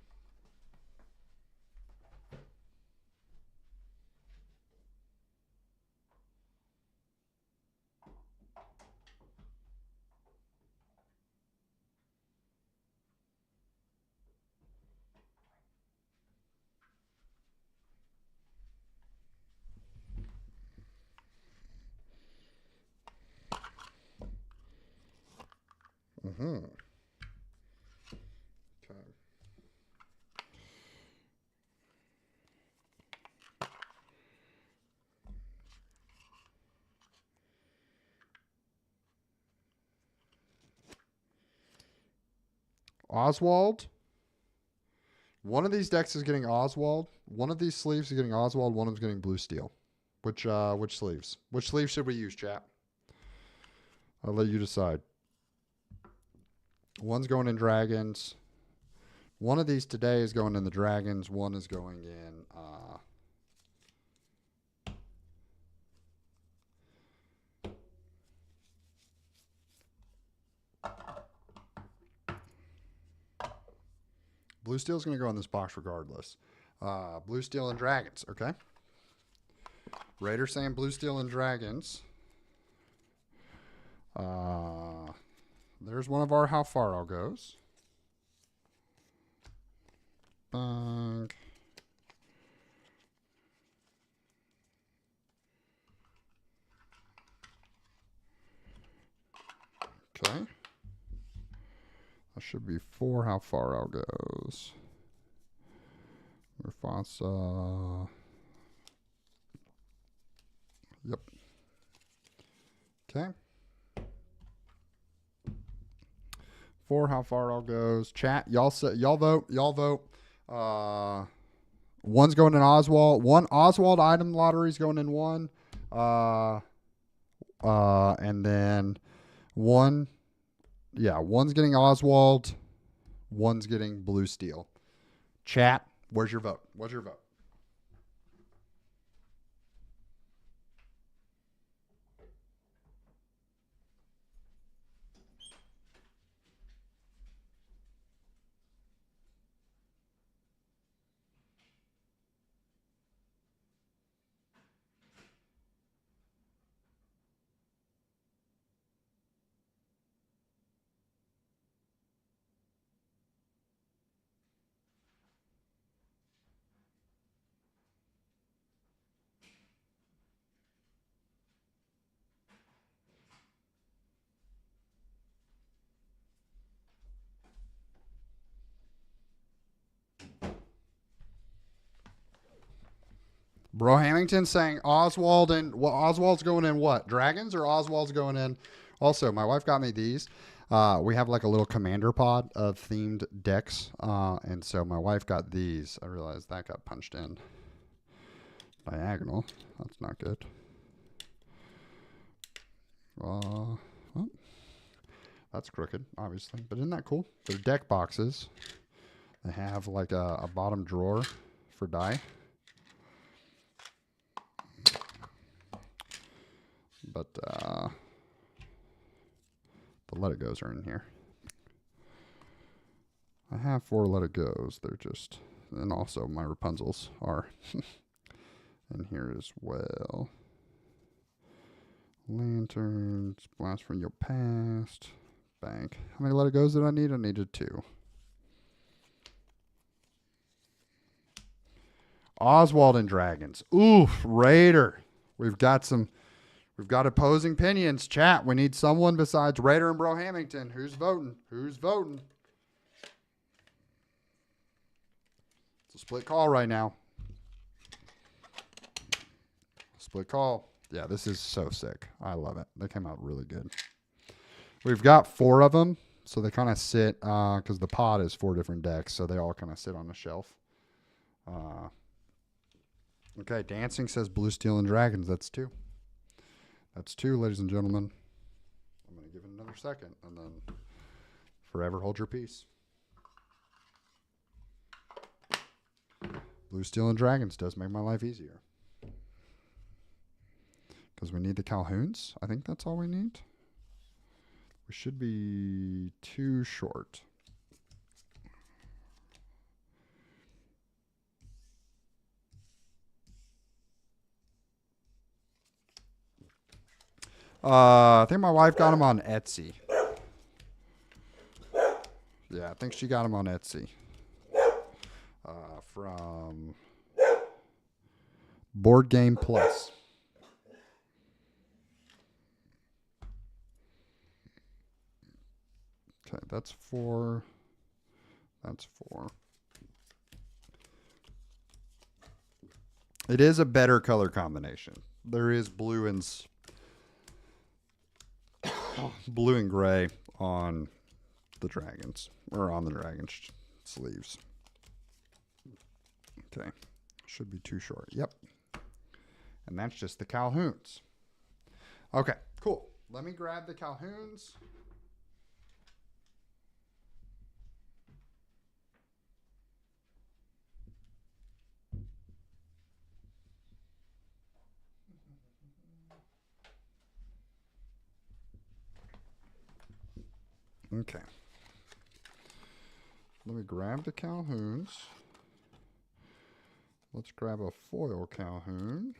Okay. Oswald. One of these decks is getting Oswald. One of these sleeves is getting Oswald. One of them's getting blue steel. Which sleeves? Which sleeves should we use, chat? I'll let you decide. One's going in dragons. One of these today is going in the dragons. One is going in blue steel is going to go in this box regardless. Blue steel and dragons, okay? Raider saying blue steel and dragons. There's one of our how far I'll goes. Bang. Okay. That should be 4 how far out goes. Mufasa. Yep. Okay. 4 how far all goes. Chat, y'all vote. Y'all vote. One's going in Oswald. One Oswald item lottery is going in one. And then one. Yeah, one's getting Oswald. One's getting blue steel. Chat, where's your vote? What's your vote? Bro Hamilton saying Oswald and Oswald's going in what? Dragons or Oswald's going in? Also, my wife got me these. We have like a little commander pod of themed decks. And so my wife got these. I realized that got punched in diagonal. That's not good. Well, that's crooked, obviously. But isn't that cool? They're deck boxes. They have like a bottom drawer for die. But the let it goes are in here. I have 4 let it goes. They're just, and also my Rapunzels are in here as well. Lanterns, blast from your past, bank. How many let it goes did I need? I needed 2. Oswald and dragons. Oof, Raider. We've got opposing opinions. Chat, we need someone besides Raider and Bro Hamilton. Who's voting? Who's voting? It's a split call right now. Split call. Yeah, this is so sick. I love it. They came out really good. We've got 4 of them, so they kind of sit, because the pod is 4 different decks, so they all kind of sit on the shelf. Okay, Dancing says Blue Steel and Dragons. That's 2. That's 2, ladies and gentlemen. I'm going to give it another second, and then forever hold your peace. Blue Steel and Dragons does make my life easier. Because we need the Calhouns. I think that's all we need. We should be 2 short. I think my wife got them on Etsy. Yeah, I think she got them on Etsy. From Board Game Plus. Okay, that's 4. That's 4. It is a better color combination. There is blue and gray on the dragons, or on the dragon sleeves. Okay, should be too short. Yep. And that's just the Calhouns. Okay, cool. Let me grab the Calhouns. Okay. Let me grab the Calhouns. Let's grab a foil Calhoun.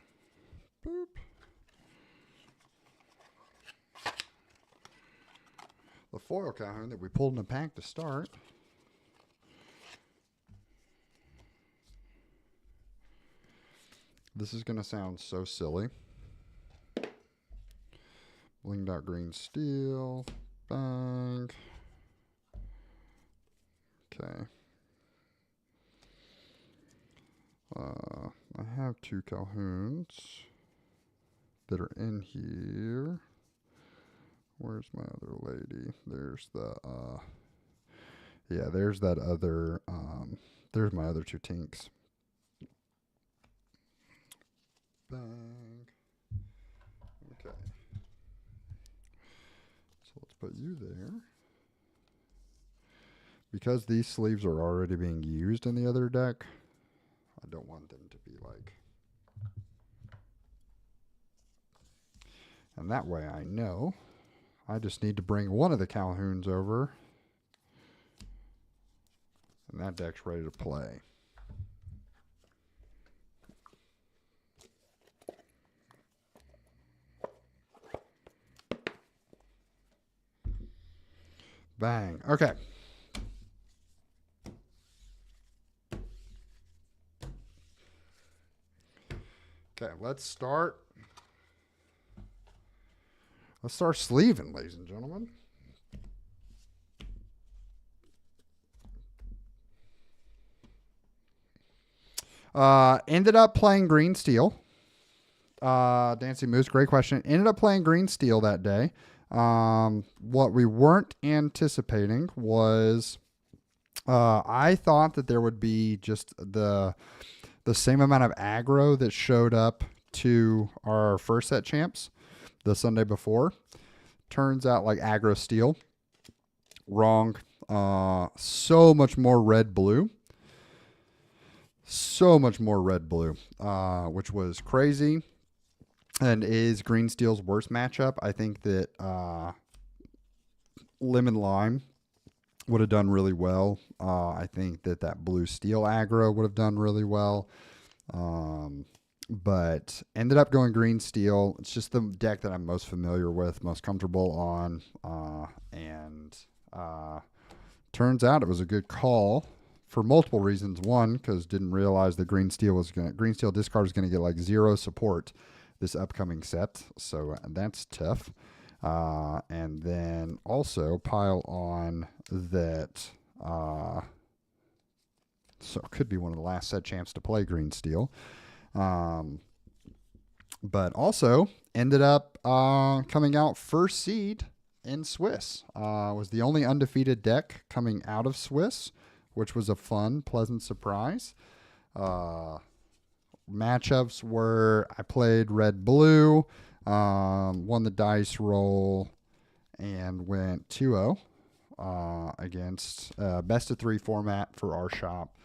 Boop. The foil Calhoun that we pulled in the pack to start. This is going to sound so silly. Blinged out green steel. Bang. Okay. I have two Calhouns that are in here. Where's my other lady? There's the, yeah, there's that other, there's my other two Tinks. Bang. Okay. So let's put you there. Because these sleeves are already being used in the other deck, I don't want them to be like... And that way I know I just need to bring one of the Calhouns over. And that deck's ready to play. Bang. Okay. Okay, let's start. Let's start sleeving, ladies and gentlemen. Ended up playing green steel. Dancy Moose, great question. Ended up playing green steel that day. What we weren't anticipating was I thought that there would be just the same amount of aggro that showed up to our first set champs the Sunday before. Turns out like aggro steel. Wrong. So much more red-blue. So much more red-blue, which was crazy and is green steel's worst matchup. I think that lemon lime would have done really well. I think that blue steel aggro would have done really well. But ended up going green steel. It's just the deck that I'm most familiar with, most comfortable on. And turns out it was a good call for multiple reasons. One, because didn't realize that green steel discard was going to get like 0 support this upcoming set. So that's tough. And then also pile on that, so it could be one of the last set champs to play green steel. But also ended up coming out first seed in Swiss. Was the only undefeated deck coming out of Swiss, which was a fun, pleasant surprise. Matchups were I played red-blue, won the dice roll, and went 2-0 against best of 3 format for our shop.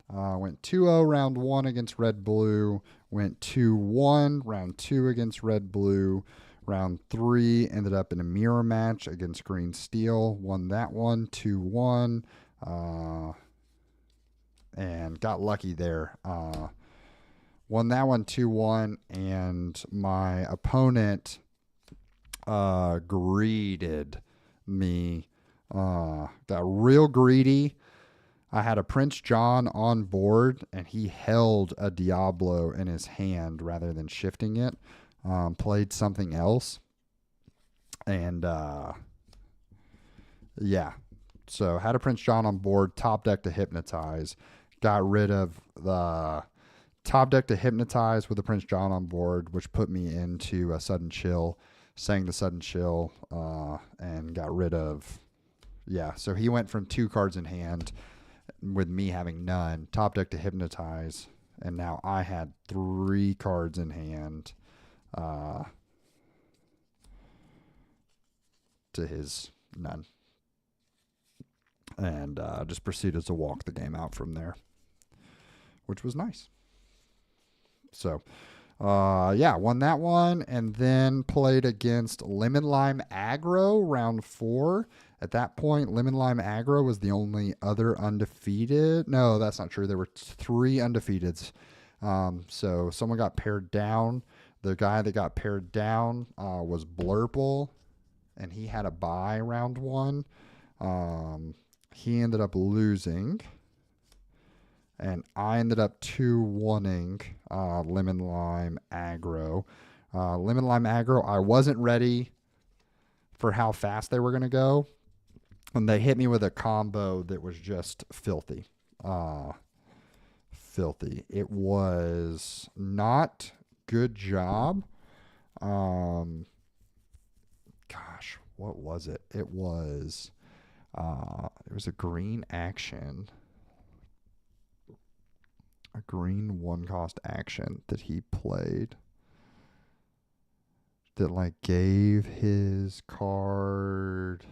Went 2-0 round 1 against red-blue, went 2-1 round 2 against red-blue. Round 3 ended up in a mirror match against green steel, won that one 2-1, and got lucky there. Won that one 2-1, and my opponent greeted me. Got real greedy. I had a Prince John on board, and he held a Diablo in his hand rather than shifting it. Played something else. And, yeah. So had a Prince John on board, top deck to Hypnotize. Got rid of the top deck to Hypnotize with the Prince John on board, which put me into a Sudden Chill. Sang the Sudden Chill, and got rid of, Yeah, so he went from 2 cards in hand with me having none, top deck to hypnotize, and now I had 3 cards in hand to his none. And just proceeded to walk the game out from there, which was nice. So, yeah, won that one, and then played against Lemon Lime Aggro round 4. At that point, Lemon Lime Aggro was the only other undefeated. No, that's not true. There were 3 undefeateds. So someone got paired down. The guy that got paired down was Blurple, and he had a bye round 1. He ended up losing, and I ended up 2-1ing Lemon Lime Aggro. Lemon Lime Aggro, I wasn't ready for how fast they were going to go, and they hit me with a combo that was just filthy. Filthy. It was not good job. Gosh, what was it? It was a green action. A green 1-cost action that he played that like gave his card.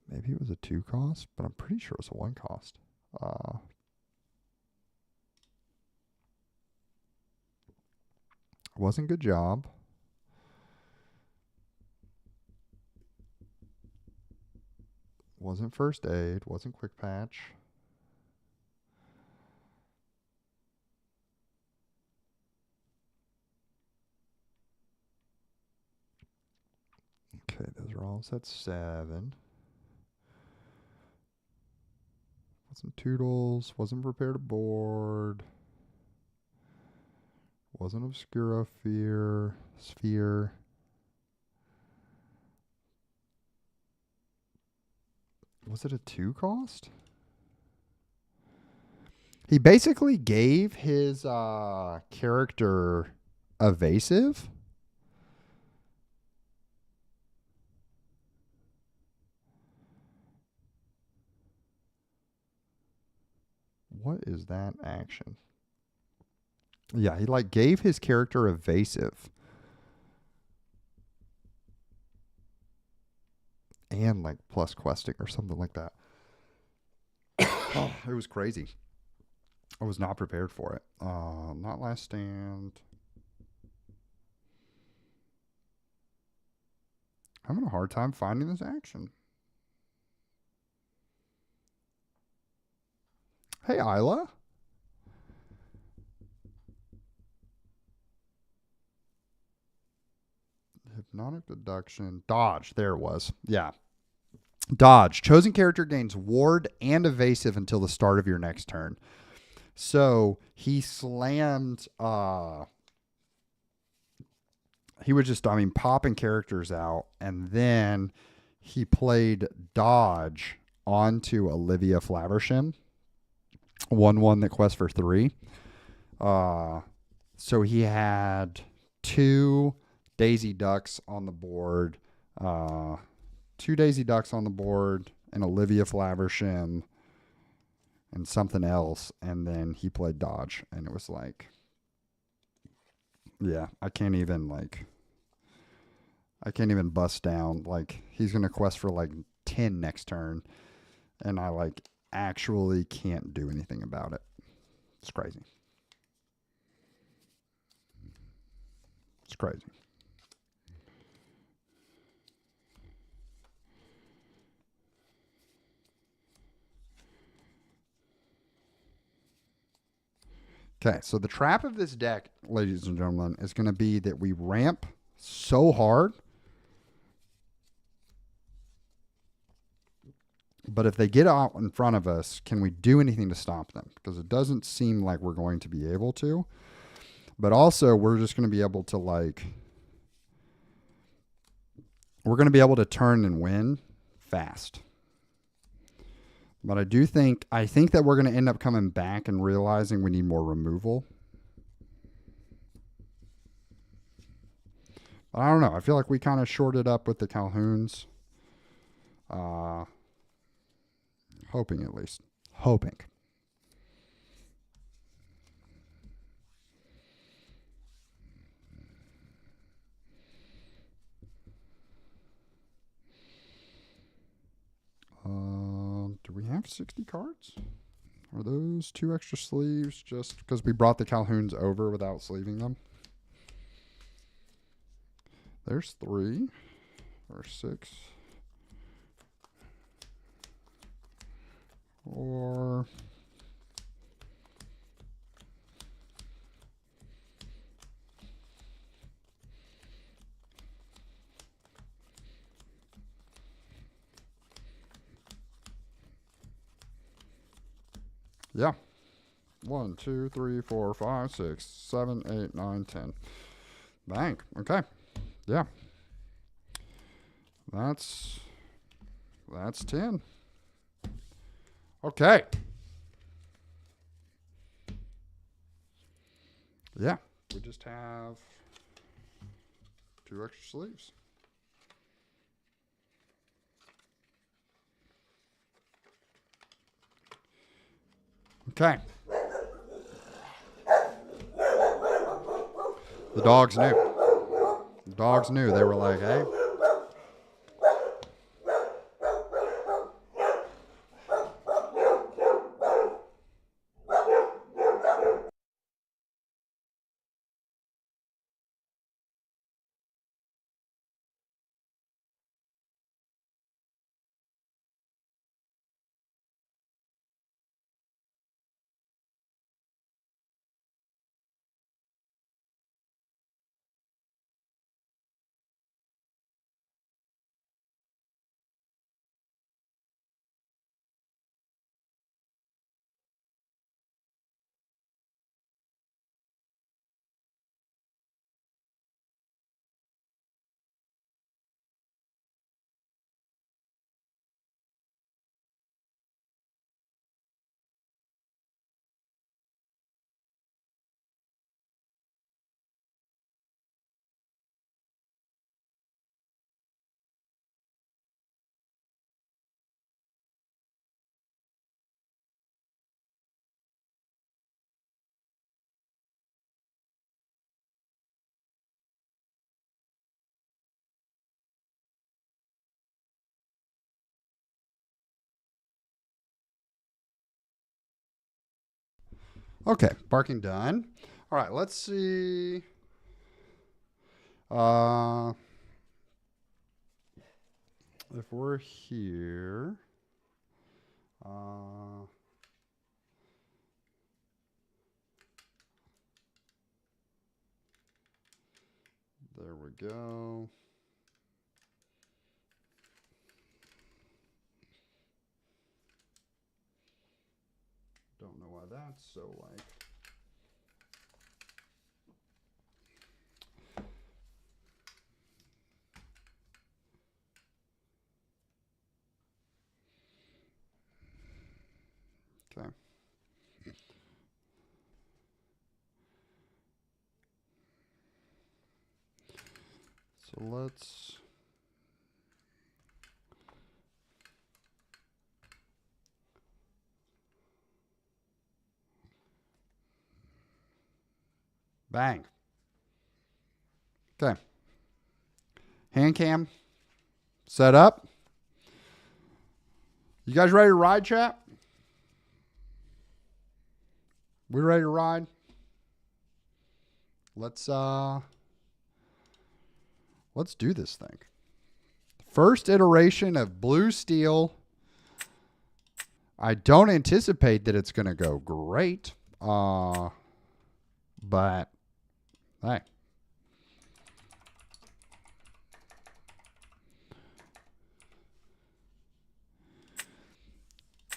Maybe it was a 2-cost, but I'm pretty sure it was a 1-cost. Wasn't good job. Wasn't first aid. Wasn't quick patch. Okay, those are all set 7. Wasn't Toodles. Wasn't Prepare to Board. Wasn't Obscuro Sphere. Was it a 2-cost? He basically gave his character evasive. What is that action? Yeah, he like gave his character evasive. And like plus questing or something like that. It was crazy. I was not prepared for it. Not last stand. Having a hard time finding this action. Hey, Isla. Hypnotic deduction. Dodge. There it was. Yeah. Dodge. Chosen character gains ward and evasive until the start of your next turn. So he slammed. He was just, popping characters out, and then he played dodge onto Olivia Flaversham. 1/1 that quests for 3. So he had 2 Daisy Ducks on the board. 2 Daisy Ducks on the board, and Olivia Flaversham, and something else. And then he played dodge, and it was like, yeah, I can't even bust down. Like, he's going to quest for like 10 next turn, and I actually can't do anything about it. It's crazy. It's crazy. Okay, so the trap of this deck, ladies and gentlemen, is going to be that we ramp so hard, but if they get out in front of us, can we do anything to stop them? Because it doesn't seem like we're going to be able to. But also, we're just going to be able to we're going to be able to turn and win fast. But I think that we're going to end up coming back and realizing we need more removal. But I don't know. I feel like we kind of shorted up with the Calhouns. Hoping at least. Hoping. Do we have 60 cards? Are those 2 extra sleeves just because we brought the Calhouns over without sleeving them? There's 3 or 6 or yeah. 1, 2, 3, 4, 5, 6, 7, 8, 9, 10. Bang. Okay. Yeah. That's 10. Okay. Yeah. We just have 2 extra sleeves. Okay. The dogs knew. The dogs knew. They were like, hey. Okay, barking done. All right, let's see. If we're here, there we go. Don't know why that's so like. Okay. So let's. Bang. Okay. Hand cam set up. You guys ready to ride, chat? We ready to ride? Let's do this thing. First iteration of blue steel. I don't anticipate that it's going to go great. But hey.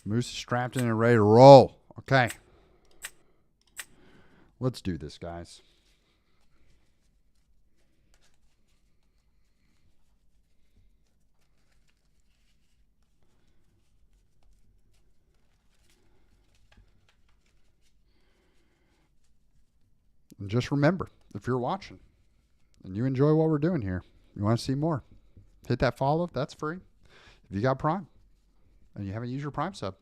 Moose is strapped in and ready to roll. Okay. Let's do this, guys. And just remember, if you're watching and you enjoy what we're doing here, you want to see more, hit that follow. That's free. If you got Prime and you haven't used your Prime sub,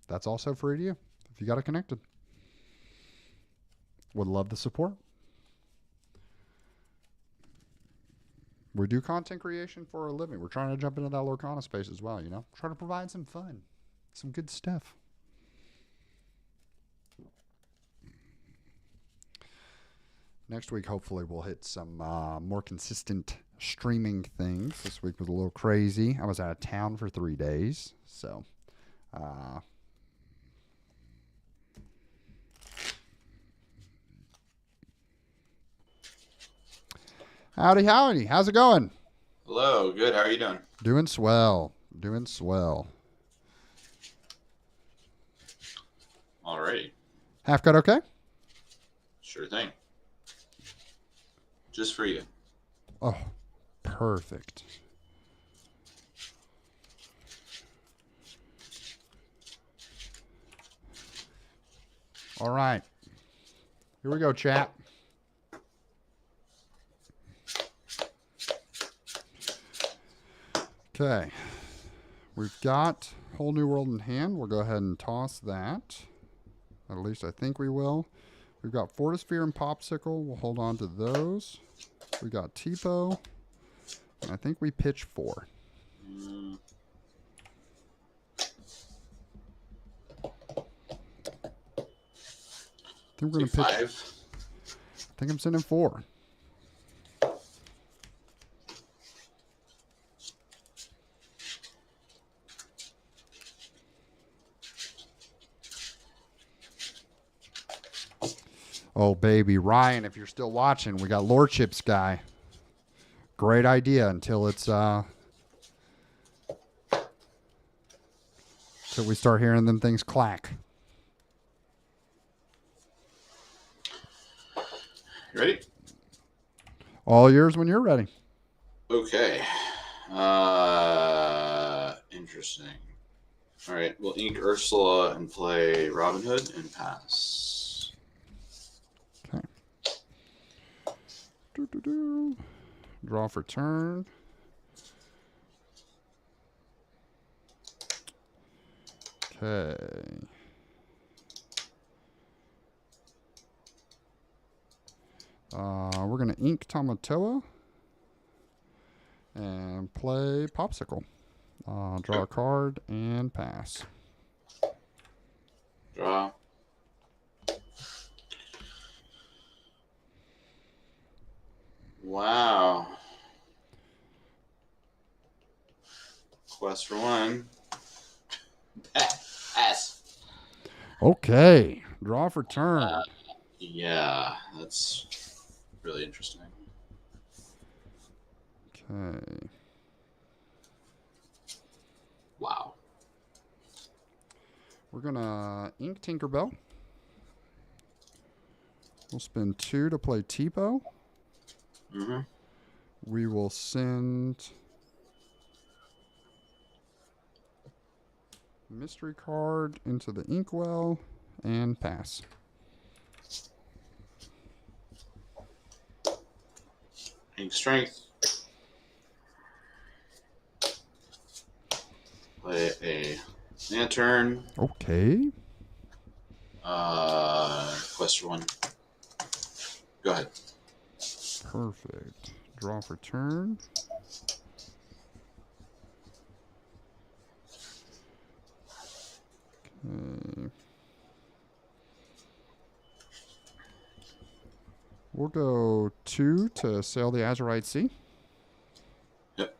that's also free to you if you got it connected. Would love the support. We do content creation for a living. We're trying to jump into that Lorcana space as well, you know? Try to provide some fun, some good stuff. Next week, hopefully, we'll hit some more consistent streaming things. This week was a little crazy. I was out of town for 3 days, so... Howdy, howdy. How's it going? Hello. Good. How are you doing? Doing swell. Doing swell. Alrighty. Half cut okay? Sure thing. Just for you. Oh, perfect. All right. Here we go, chat. Okay. We've got Whole New World in hand. We'll go ahead and toss that. At least I think we will. We've got Fortisphere and Popsicle. We'll hold on to those. We got Tipo. And I think we pitch 4. I think we're going to pitch 5. I think I'm sending 4. Oh, baby. Ryan, if you're still watching, we got Lordships guy. Great idea until it's until we start hearing them things clack. You ready? All yours when you're ready. Okay. Interesting. All right. We'll ink Ursula and play Robin Hood and pass. Okay. Draw for turn. Okay. We're going to ink Tamatoa and play Popsicle. Draw a card and pass. Draw. Wow. Quest for 1. Pass. Okay. Draw for turn. Yeah, that's really interesting. Okay. Wow. We're going to ink Tinkerbell. We'll spend 2 to play Tipo. Mm-hmm. We will send mystery card into the inkwell and pass. Ink Strength. Play a Lantern. Okay. Quest for 1. Go ahead. Perfect. Draw for turn. Okay. We'll go 2 to sail the Azurite Sea. Yep.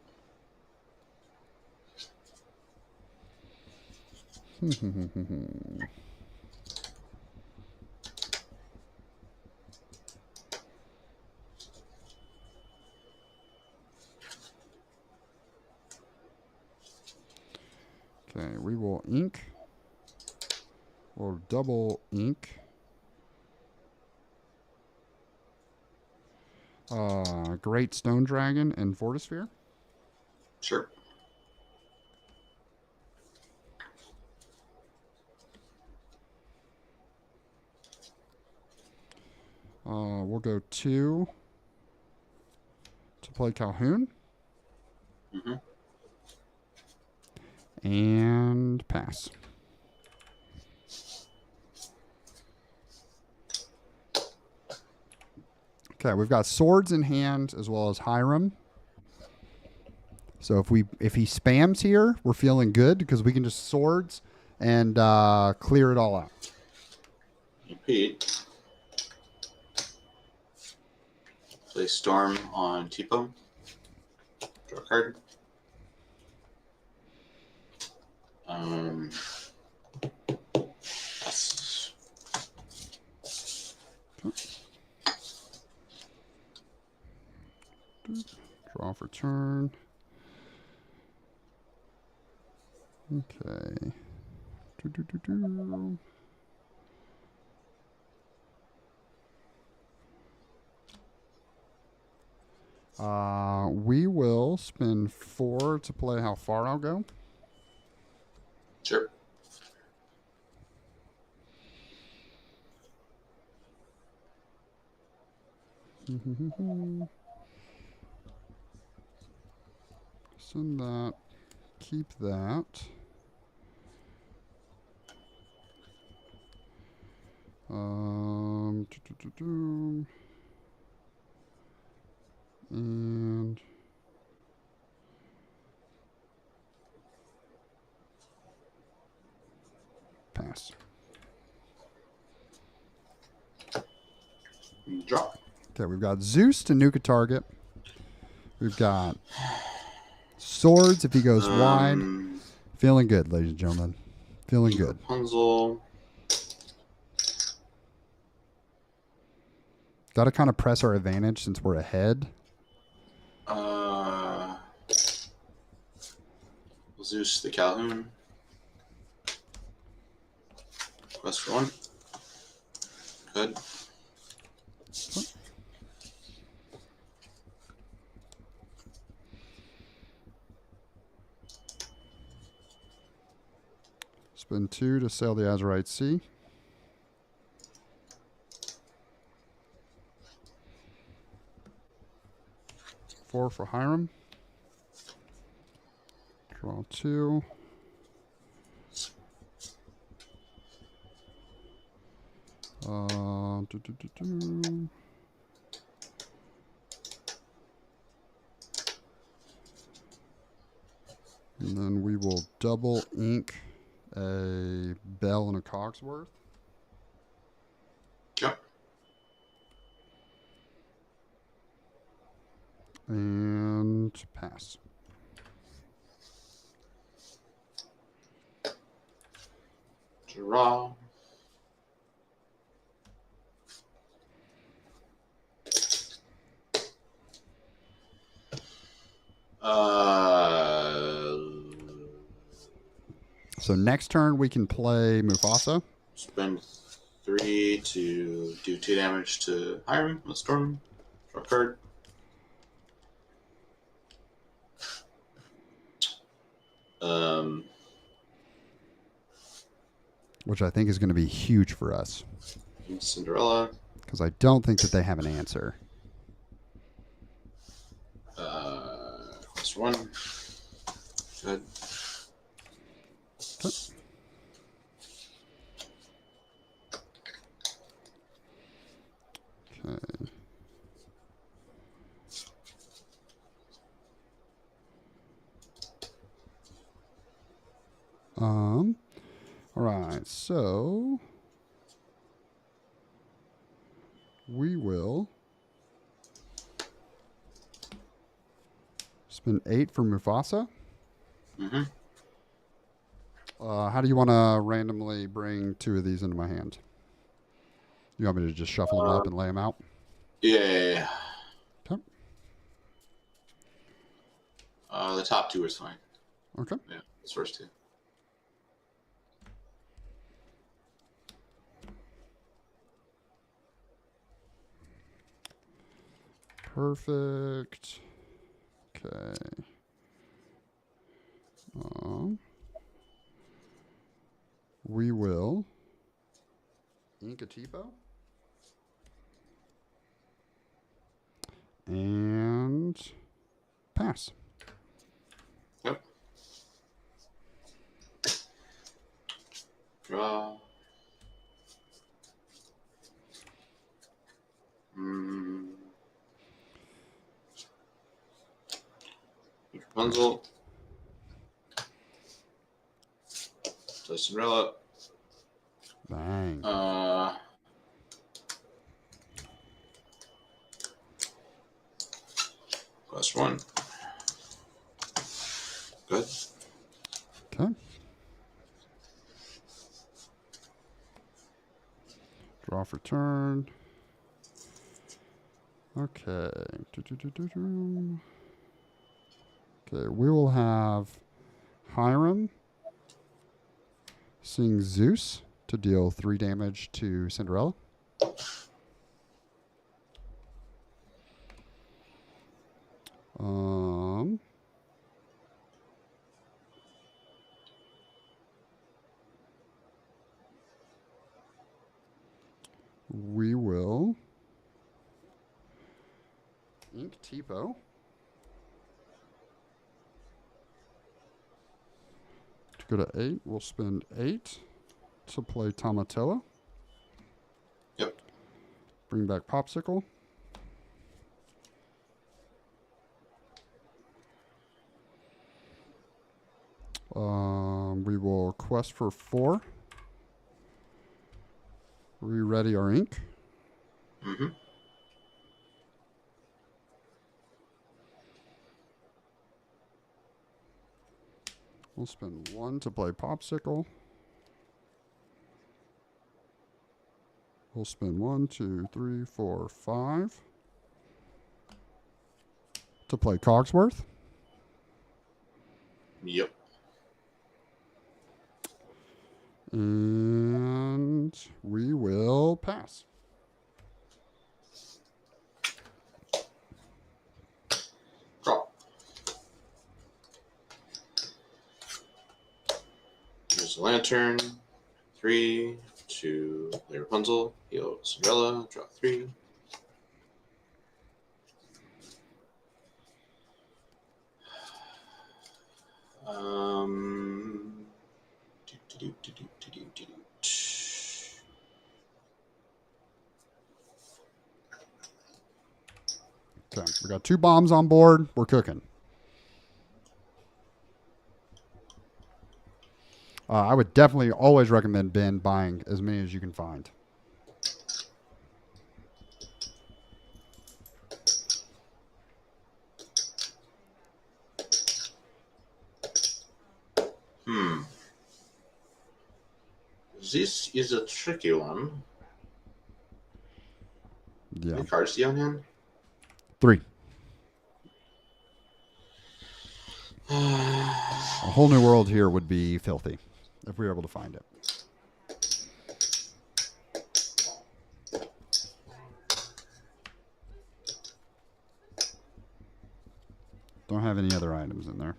Okay, we will ink. We'll double ink. Great Stone Dragon and Fortisphere. Sure. We'll go 2 to play Calhoun. Mm-hmm. And pass. Okay, we've got swords in hand as well as Hiram. So if he spams here, we're feeling good because we can just swords and clear it all out. Repeat. Play Storm on Tipo. Draw a card. Yes. Draw for turn. Okay. We will spend 4 to play how far I'll go. Sure. Send that. Keep that. And pass. Draw. Okay, we've got Zeus to nuke a target. We've got swords if he goes wide. Feeling good, ladies and gentlemen. Feeling good. Rapunzel. Got to kind of press our advantage since we're ahead. Zeus the Calhoun. Quest for 1. Good. Spend 2 to sail the Azurite Sea. Four for Hiram. Draw 2. And then we will double ink a Bell and a Cogsworth. Yep. And pass. Draw. So next turn we can play Mufasa. Spend 3 to do 2 damage to Hiram with Storm. Draw a card. Which I think is going to be huge for us. Cinderella. Because I don't think that they have an answer. Quest 1. Good. Okay. All right, so we will spend 8 for Mufasa. Mm-hmm. How do you want to randomly bring 2 of these into my hand? You want me to just shuffle them up and lay them out? Yeah. Okay. The top 2 is fine. Okay. Yeah, those first 2. Perfect. Okay. We will ink a Tipo. And pass. Yep. Draw. Mm. Rapunzel. Play Cinderella. Bang. +1. Good. Okay. Draw for turn. Okay. Okay, we will have Hiram sing Zeus to deal 3 damage to Cinderella. We will ink Tipo to go to 8. We'll spend 8 to play Tamatoa. Yep. Bring back Popsicle. We will quest for 4. Re-ready our ink. Mm-hmm. We'll spend 1 to play Popsicle. We'll spend 1, 2, 3, 4, 5 to play Cogsworth. Yep. And we will pass. Draw. Here's the lantern. 3, 2, play Rapunzel. Heal Cinderella. Draw 3. Okay, we got 2 bombs on board. We're cooking. I would definitely always recommend Ben buying as many as you can find. This is a tricky one. Yeah. How many cards do you have in hand? 3. A whole new world here would be filthy if we were able to find it. Don't have any other items in there.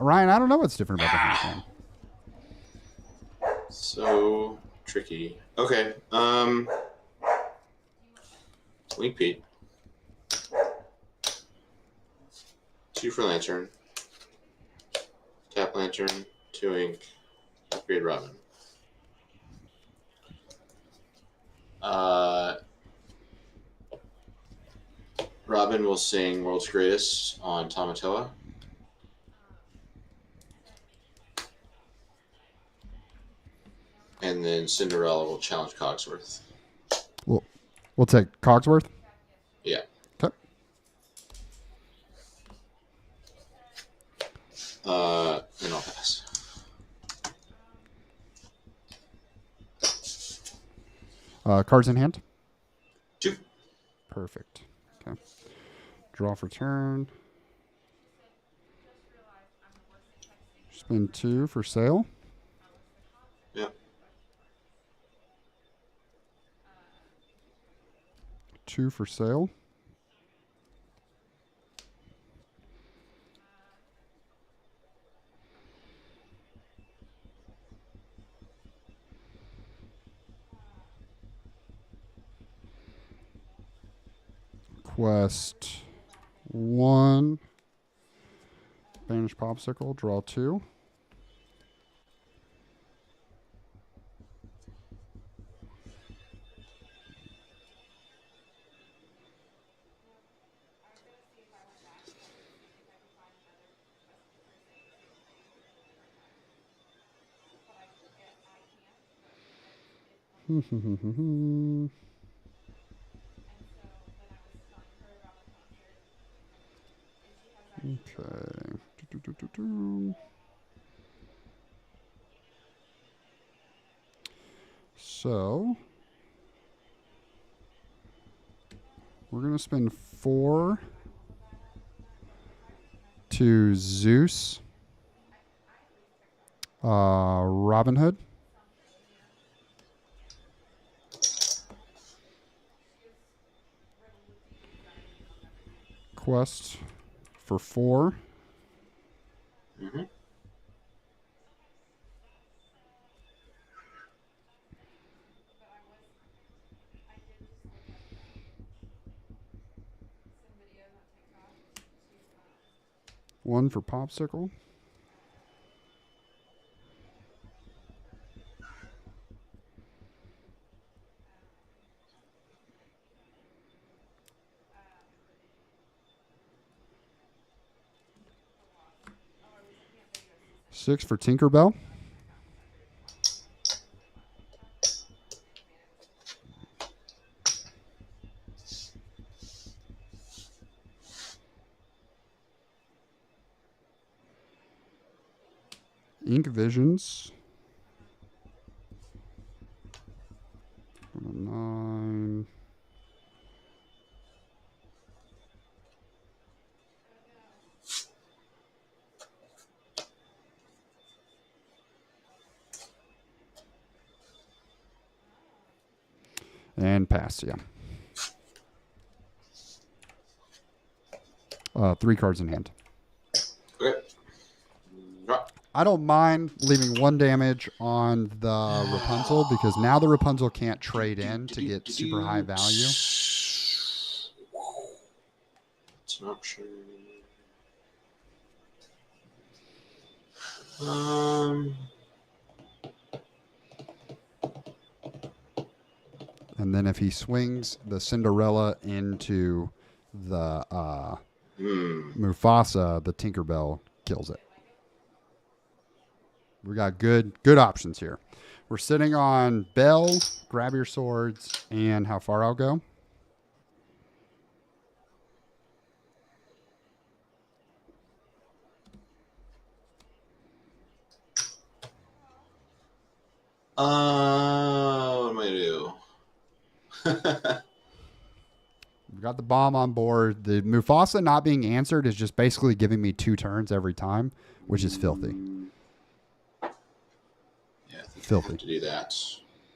Ryan, I don't know what's different about the hand fan. So tricky. Okay. Link Pete. 2 for lantern. Tap lantern. 2 ink. Upgrade Robin. Robin will sing World's Greatest on Tamatoa. And then Cinderella will challenge Cogsworth. We'll take Cogsworth. Yeah. Okay. And I'll pass. Cards in hand. 2. Perfect. Okay. Draw for turn. Spend 2 for sale. Yeah. 2 for sale. Quest 1. Banish Popsicle. Draw 2. Okay. So we're going to spend 4 to Zeus, Robin Hood, Quest for 4. Mm-hmm. One for Popsicle. Six for Tinkerbell. Ink Visions. 9. And pass, yeah. 3 cards in hand. Okay. Drop. I don't mind leaving 1 damage on the Rapunzel because now the Rapunzel can't trade in to get super high value. It's an option. And then if he swings the Cinderella into the Mufasa, the Tinkerbell kills it. We got good options here. We're sitting on Bell, Grab Your Swords, and how far I'll go. What am I do? We've got the bomb on board. The Mufasa not being answered is just basically giving me 2 turns every time, which is filthy. Yeah, I think Filthy. I have to do that.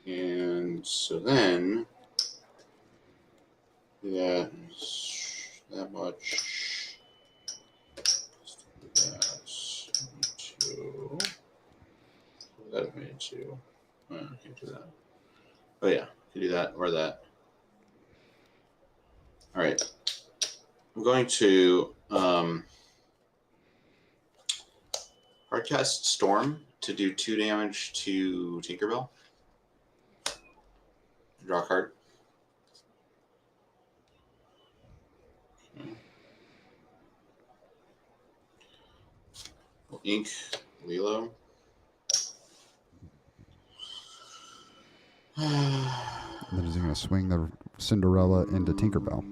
And so then, that much. Let's do that. That made 2. I can't do that. Oh yeah, can do that or that. All right. I'm going to hardcast Storm to do 2 damage to Tinkerbell. Draw a card. Okay. We'll ink Lilo. Then is he going to swing the Cinderella into Tinkerbell?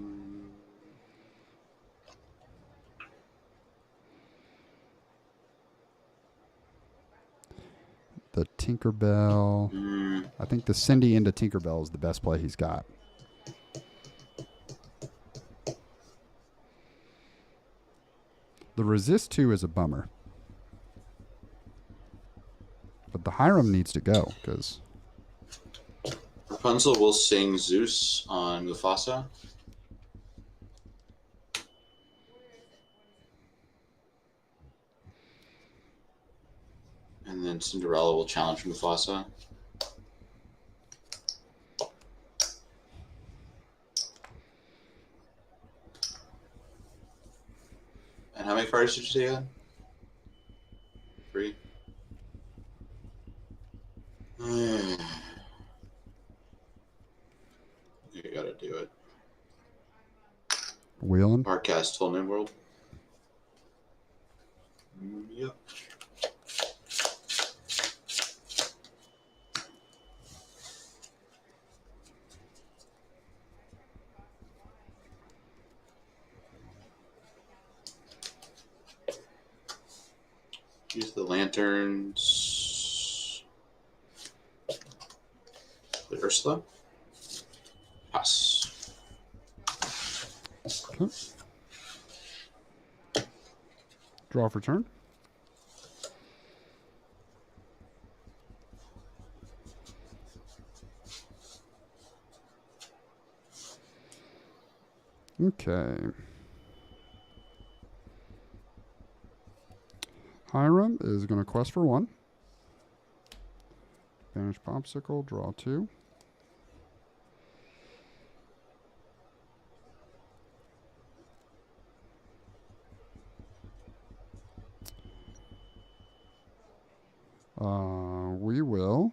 The Tinkerbell. I think the Cindy into Tinkerbell is the best play he's got. The Resist 2 is a bummer. But the Hiram needs to go because Rapunzel will sing Zeus on Mufasa. And then Cinderella will challenge Mufasa. And how many cards did you say you had? 3. Okay, I gotta do it. Wheeling. Marcast Whole New World. Yep. Use the lanterns. Play Ursula. Pass. Okay. Draw for turn. Okay. Hiram is going to quest for 1. Banish Popsicle, draw 2. We will.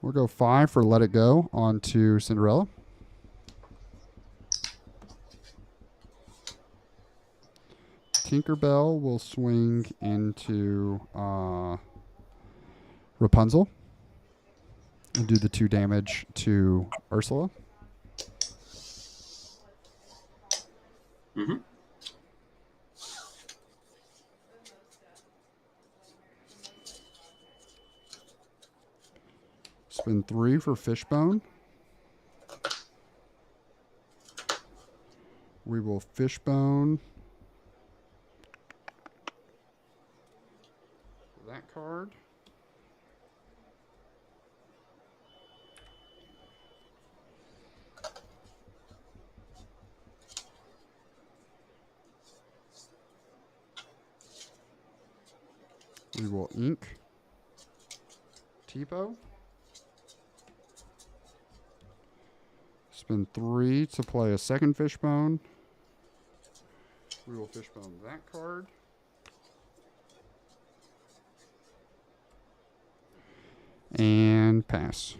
We'll go 5 for Let It Go onto Cinderella. Tinkerbell will swing into Rapunzel and do the 2 damage to Ursula. Mm-hmm. Spin 3 for Fishbone. We will Fishbone that card. We will ink Tipo. Spin 3 to play a second Fishbone. We will Fishbone that card. And pass.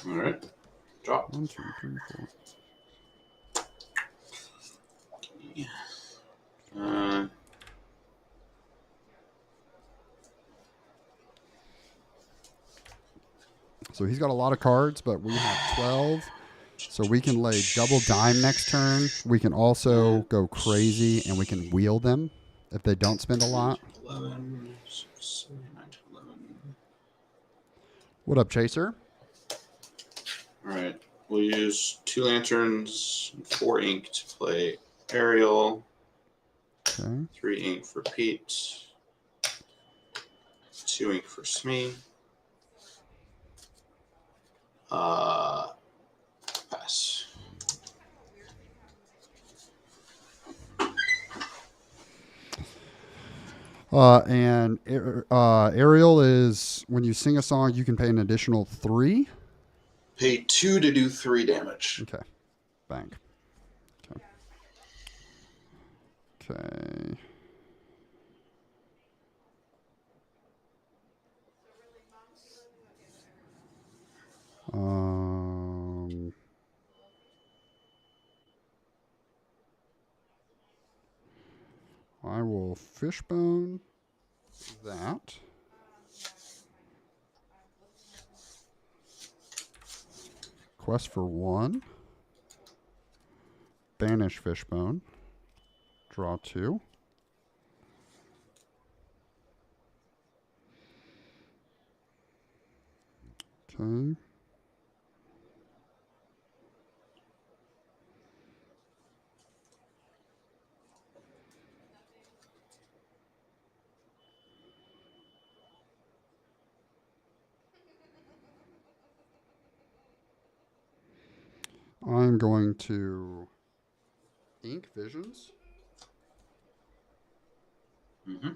All right. Drop. 1, 2, 3, 4. So he's got a lot of cards, but we have 12. So we can lay double dime next turn. We can also go crazy, and we can wheel them if they don't spend a lot. 11, 7, 9, 11. What up, Chaser? All right. We'll use 2 lanterns, 4 ink to play Ariel. Okay. 3 ink for Pete. 2 ink for Smee. Pass. And Ariel is, when you sing a song, you can pay an additional 3. Pay 2 to do 3 damage. Okay. Bank. Okay. Okay. I will Fishbone that. Quest for 1. Banish Fishbone. Draw 2. Okay. I'm going to ink Visions. Mm-hmm.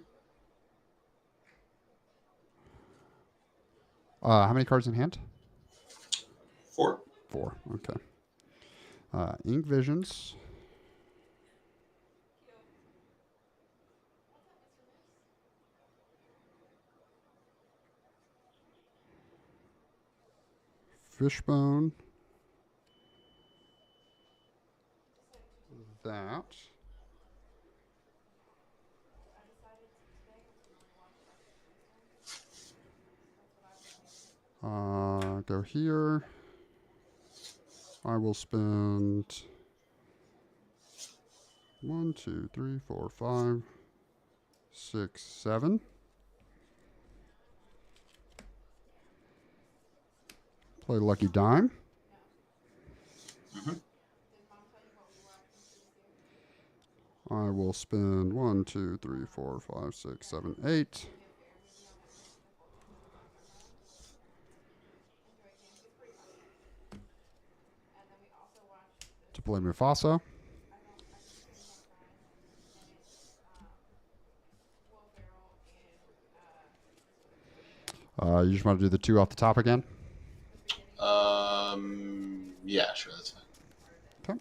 How many cards in hand? 4. 4. Okay. Ink Visions. Fishbone. That. Go here. I will spend 1, 2, 3, 4, 5, 6, 7. Play Lucky Dime. I will spend 1, 2, 3, 4, 5, 6, 7, 8. To play Mufasa. You just want to do the 2 off the top again? Yeah, sure, that's fine. Okay.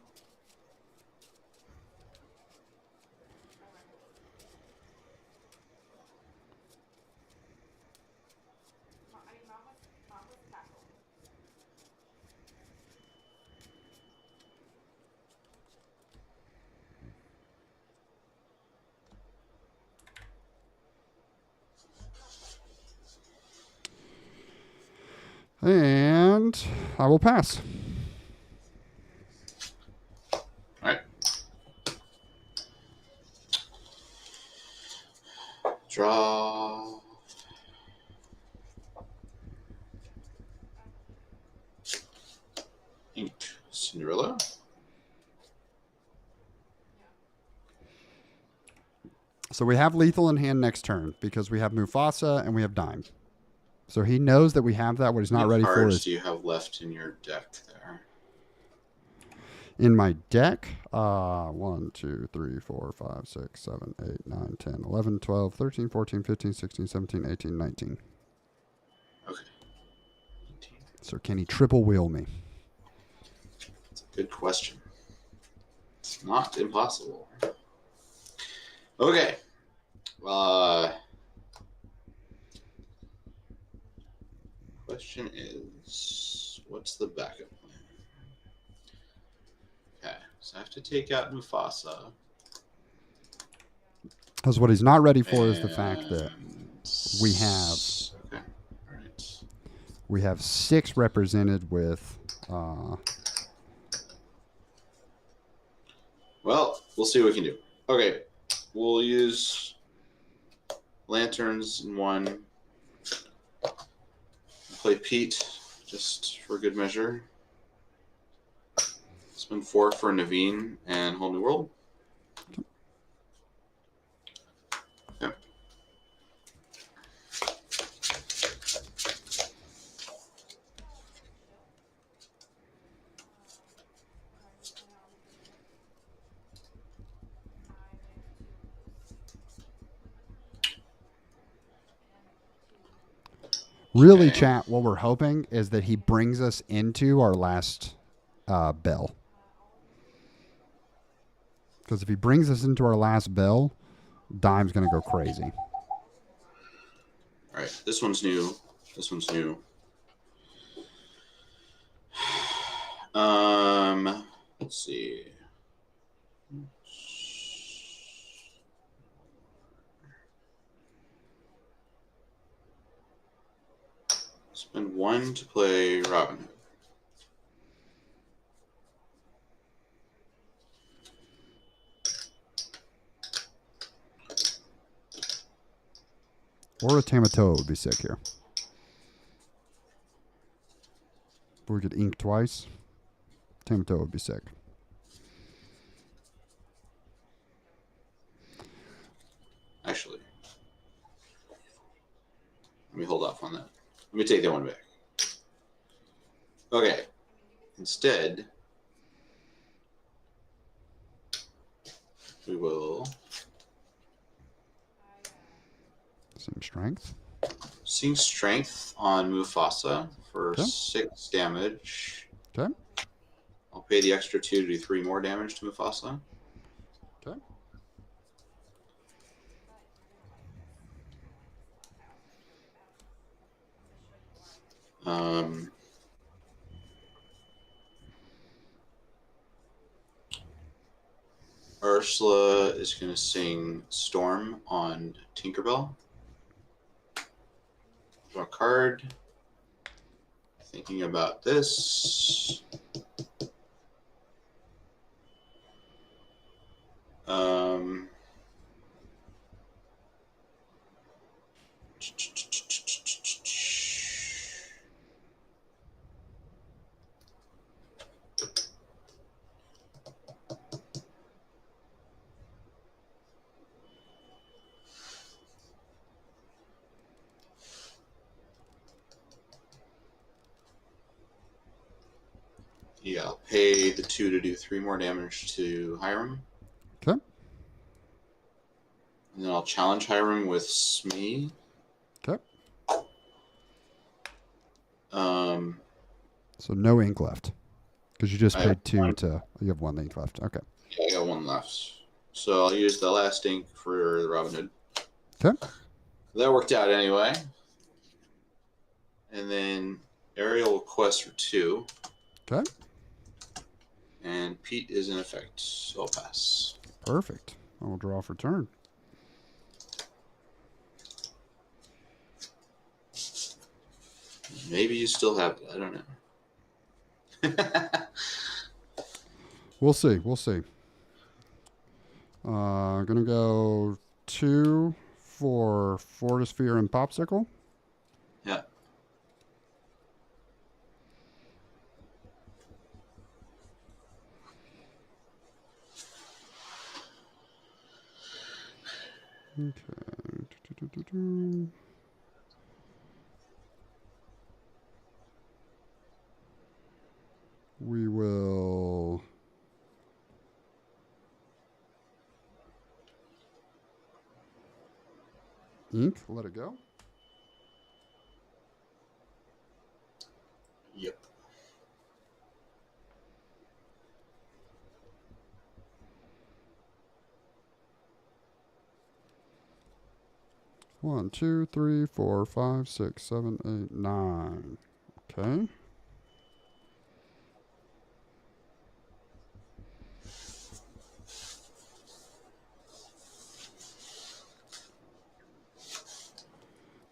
And I will pass. All right. Draw. Ink. Cinderella. So we have lethal in hand next turn because we have Mufasa and we have Dime. So he knows that we have that. What he's not ready for cards is do you have left in your deck there? in my deck. 1, 2, 3, 4, 5, 6, 7, 8, 9, 10, 11, 12, 13, 14, 15, 16, 17, 18, 19. Okay. 19. So can he triple wheel me? That's a good question. It's not impossible. Okay. Question is, what's the backup plan? Okay, so I have to take out Mufasa. Because what he's not ready for is the fact that we have Okay, all right. we have 6 represented with. Well, we'll see what we can do. Okay, we'll use lanterns in 1. Play Pete, just for good measure. Spend 4 for Naveen and Whole New World. Okay. Really, chat, what we're hoping is that he brings us into our last bell. Because if he brings us into our last bell, Dime's going to go crazy. All right, this one's new. This one's new. Let's see. Spend 1 to play Robin Hood. Or a Tamatoa would be sick here. If we could ink twice, Tamatoa would be sick. Actually, let me hold off on that. Let me take that one back. Okay. Instead, we will Same strength. Seeing strength on Mufasa for Okay. 6 damage. Okay. I'll pay the extra 2 to do 3 more damage to Mufasa. Okay. Ursula is going to sing Storm on Tinkerbell. Draw a card. Thinking about this. Yeah, I'll pay the 2 to do 3 more damage to Hiram. Okay. And then I'll challenge Hiram with Smee. Okay. So no ink left. Because you just I paid 2 to... You have 1 ink left. Okay. Yeah, I got 1 left. So I'll use the last ink for the Robin Hood. Okay. That worked out anyway. And then Ariel will quest for 2. Okay. And Pete is in effect, so I'll pass. Perfect. I will draw for turn. Maybe you still have it. I don't know. We'll see. We'll see. Gonna go 2 for Fortisphere and Popsicle. Yeah. Okay. We will... Ink, let it go. Yep. One, 2, 3, 4, 5, 6, 7, 8, 9. Okay.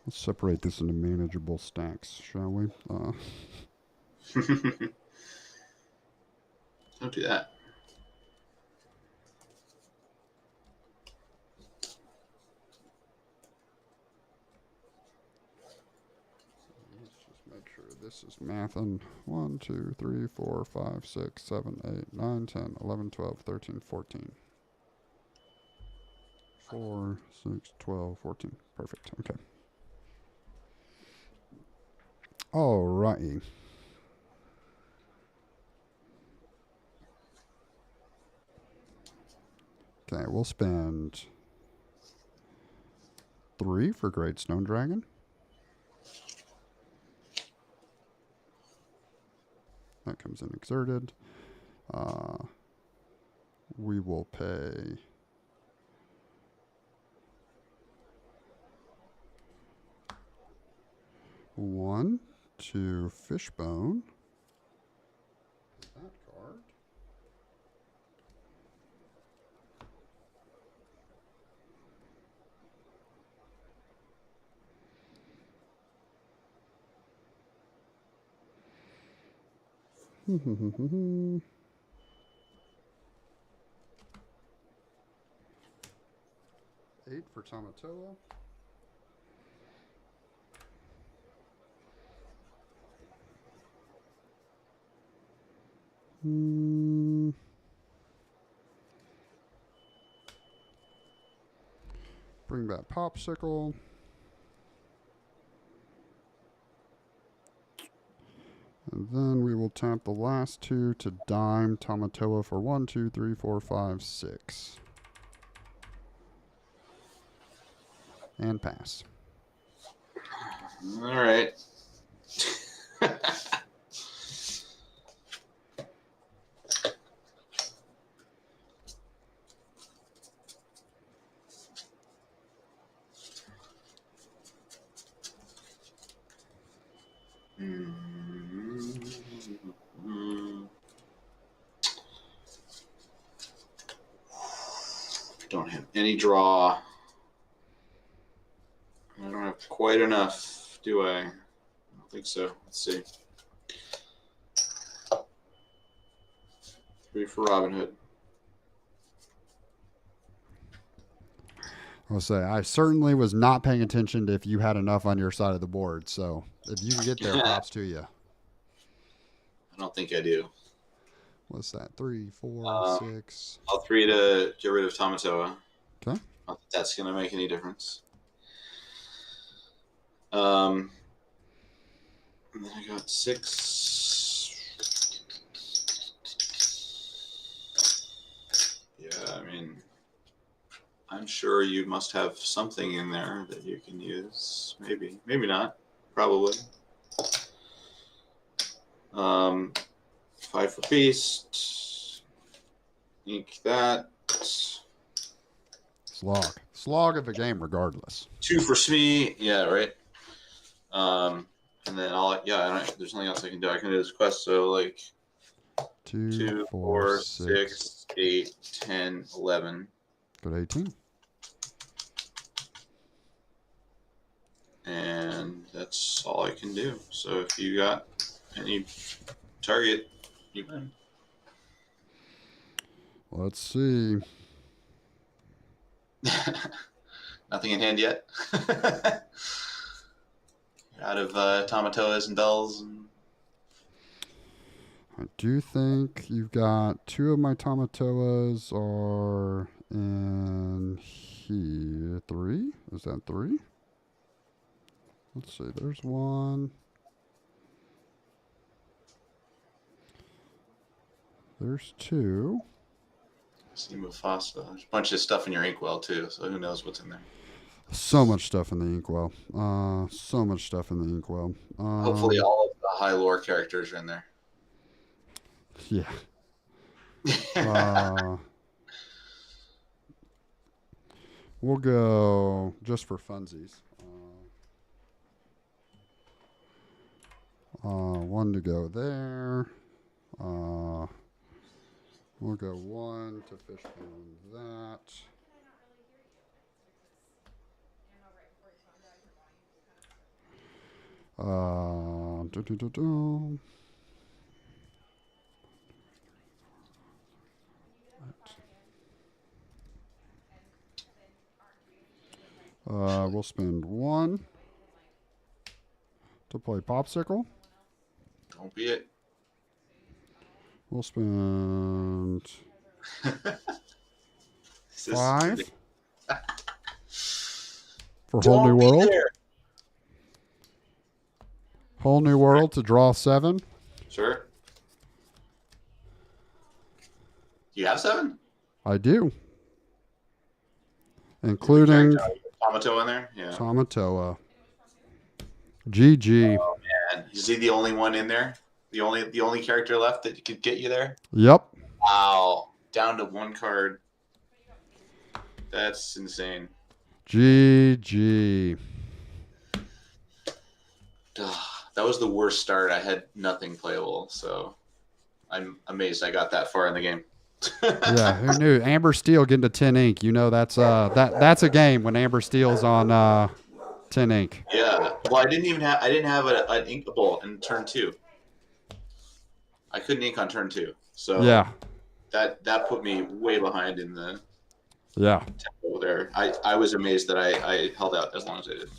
Let's separate this into manageable stacks, shall we? Don't do that. Let's just make sure this is mathing. 1, 2, 3, 4, 5, 6, 7, 8, 9, 10, 11, 12, 13, 14. 4, 6, 12, 14. Perfect. Okay. Alrighty. Okay, we'll spend 3 for Great Stone Dragon. That comes in exerted. We will pay 1 to Fishbone. That card. Eight for Tamatoa. Bring back Popsicle. And then we will tap the last 2 to dime Tamatoa for 1, 2, 3, 4, 5, 6. And pass. All right. Don't have any draw. I don't have quite enough, do I? I don't think so. Let's see. 3 for Robin Hood. I'll say I certainly was not paying attention to if you had enough on your side of the board. So if you can get there, props to you. I don't think I do. What's that? 3, 4, 6. I'll 3 to get rid of Tamatoa. Okay. Not that that's going to make any difference. And then I got 6. Yeah, I mean, I'm sure you must have something in there that you can use. Maybe. Maybe not. Probably. 5 for Beast. Ink that. Slog of a game, regardless. 2 for Smee. Yeah, right. And then there's nothing else I can do. I can do this quest. So like 2, 4, 6, 8, 10, 11. Go to 18. And that's all I can do. So if you got any target, you win. Let's see. Nothing in hand yet. Out of Tamatoas and Bells. And... I do think you've got 2 of my Tamatoas are in here. 3? Is that 3? Let's see. There's 1. There's 2. See Mufasa. There's a bunch of stuff in your inkwell too, so who knows what's in there. So much stuff in the inkwell. So much stuff in the inkwell. Hopefully all of the high lore characters are in there. Yeah. We'll go just for funsies. 1 to go there. We'll go 1 to Fishbone that. We'll spend 1 to play Popsicle. Don't be it. We'll spend 5 for Whole New World. Whole New World to draw 7. Sure. You have 7? I do. Including Tamatoa in there? Yeah. Tamatoa. GG. Oh man. Is he the only one in there? The only character left that could get you there? Yep. Wow. Down to 1 card. That's insane. GG. That was the worst start. I had nothing playable, so I'm amazed I got that far in the game. Yeah, who knew? Amber Steel getting to 10 ink. You know that's a game when Amber Steel's on 10 ink. Yeah. Well, I didn't have an inkable in turn 2. I couldn't ink on turn 2. So yeah, that put me way behind in the tempo there. I was amazed that I held out as long as I did.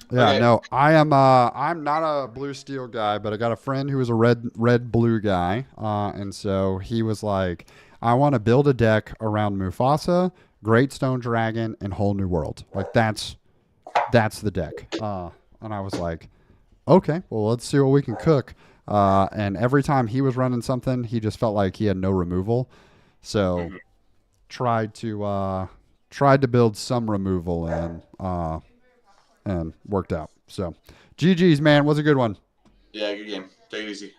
Yeah, okay. No, I'm not a blue steel guy, but I got a friend who is a red blue guy, and so he was like, I want to build a deck around Mufasa, Great Stone Dragon, and Whole New World. Like that's the deck. And I was like, okay, well let's see what we can cook. And every time he was running something, he just felt like he had no removal, so tried to build some removal and worked out. So, GG's, man. Was a good one. Yeah, good game. Take it easy.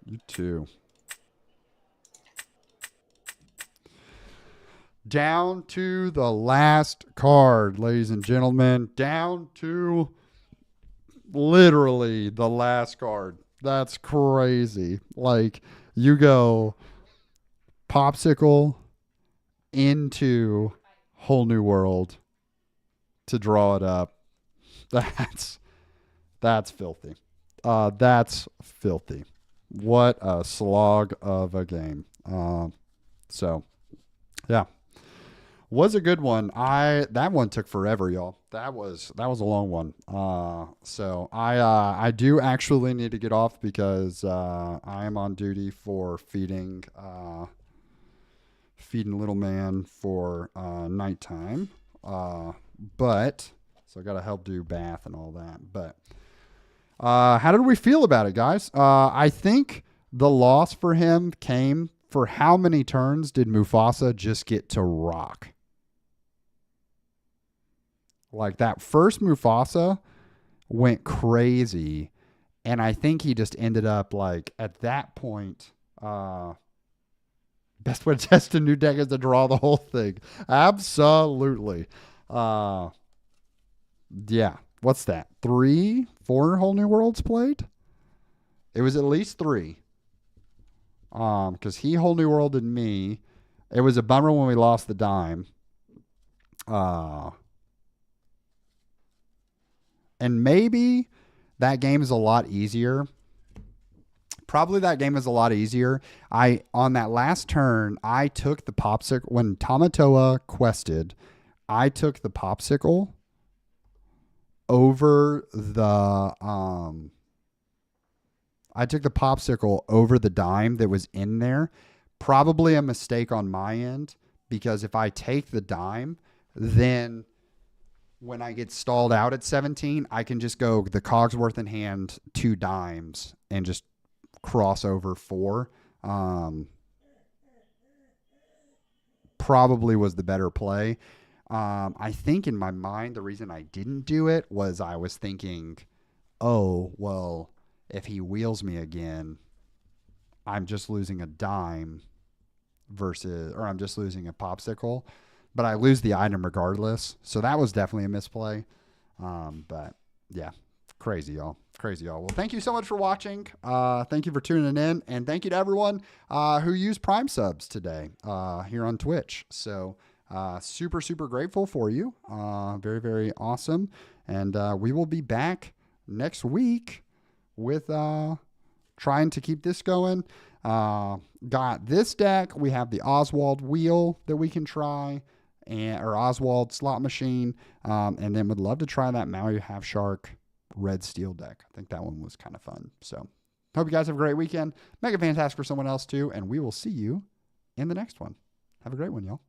You too. Down to the last card, ladies and gentlemen. Down to literally the last card. That's crazy. Like, you go Popsicle into Whole New World to draw it up. That's filthy. That's filthy. What a slog of a game. So, yeah. Was a good one. That one took forever, y'all. That was a long one. So I do actually need to get off because I am on duty for feeding little man for nighttime. But so I got to help do bath and all that. But how did we feel about it, guys? I think the loss for him came for how many turns did Mufasa just get to rock? Like that first Mufasa went crazy, and I think he just ended up like at that point. Best way to test a new deck is to draw the whole thing. Absolutely. Yeah. What's that? 3, 4 Whole New Worlds played? It was at least 3. Because he Whole New Worlded me. It was a bummer when we lost the dime. And maybe that game is a lot easier. Probably that game is a lot easier. On that last turn, I took the Popsicle. When Tamatoa quested, I took the Popsicle over the dime that was in there. Probably a mistake on my end, because if I take the dime, then when I get stalled out at 17, I can just go the Cogsworth in hand, 2 dimes, and just cross over 4. Probably was the better play. I think in my mind, the reason I didn't do it was I was thinking, oh, well, if he wheels me again, I'm just losing a dime or I'm just losing a Popsicle. But I lose the item regardless. So that was definitely a misplay. But yeah, crazy, y'all. Crazy, y'all. Well, thank you so much for watching. Thank you for tuning in. And thank you to everyone who used Prime subs today here on Twitch. So super, super grateful for you. Very, very awesome. And we will be back next week with trying to keep this going. Got this deck. We have the Oswald wheel that we can try. Or Oswald slot machine, and then would love to try that Maui Half Shark red steel deck. I think that one was kind of fun. So hope you guys have a great weekend. Make it fantastic for someone else too, and we will see you in the next one. Have a great one, y'all.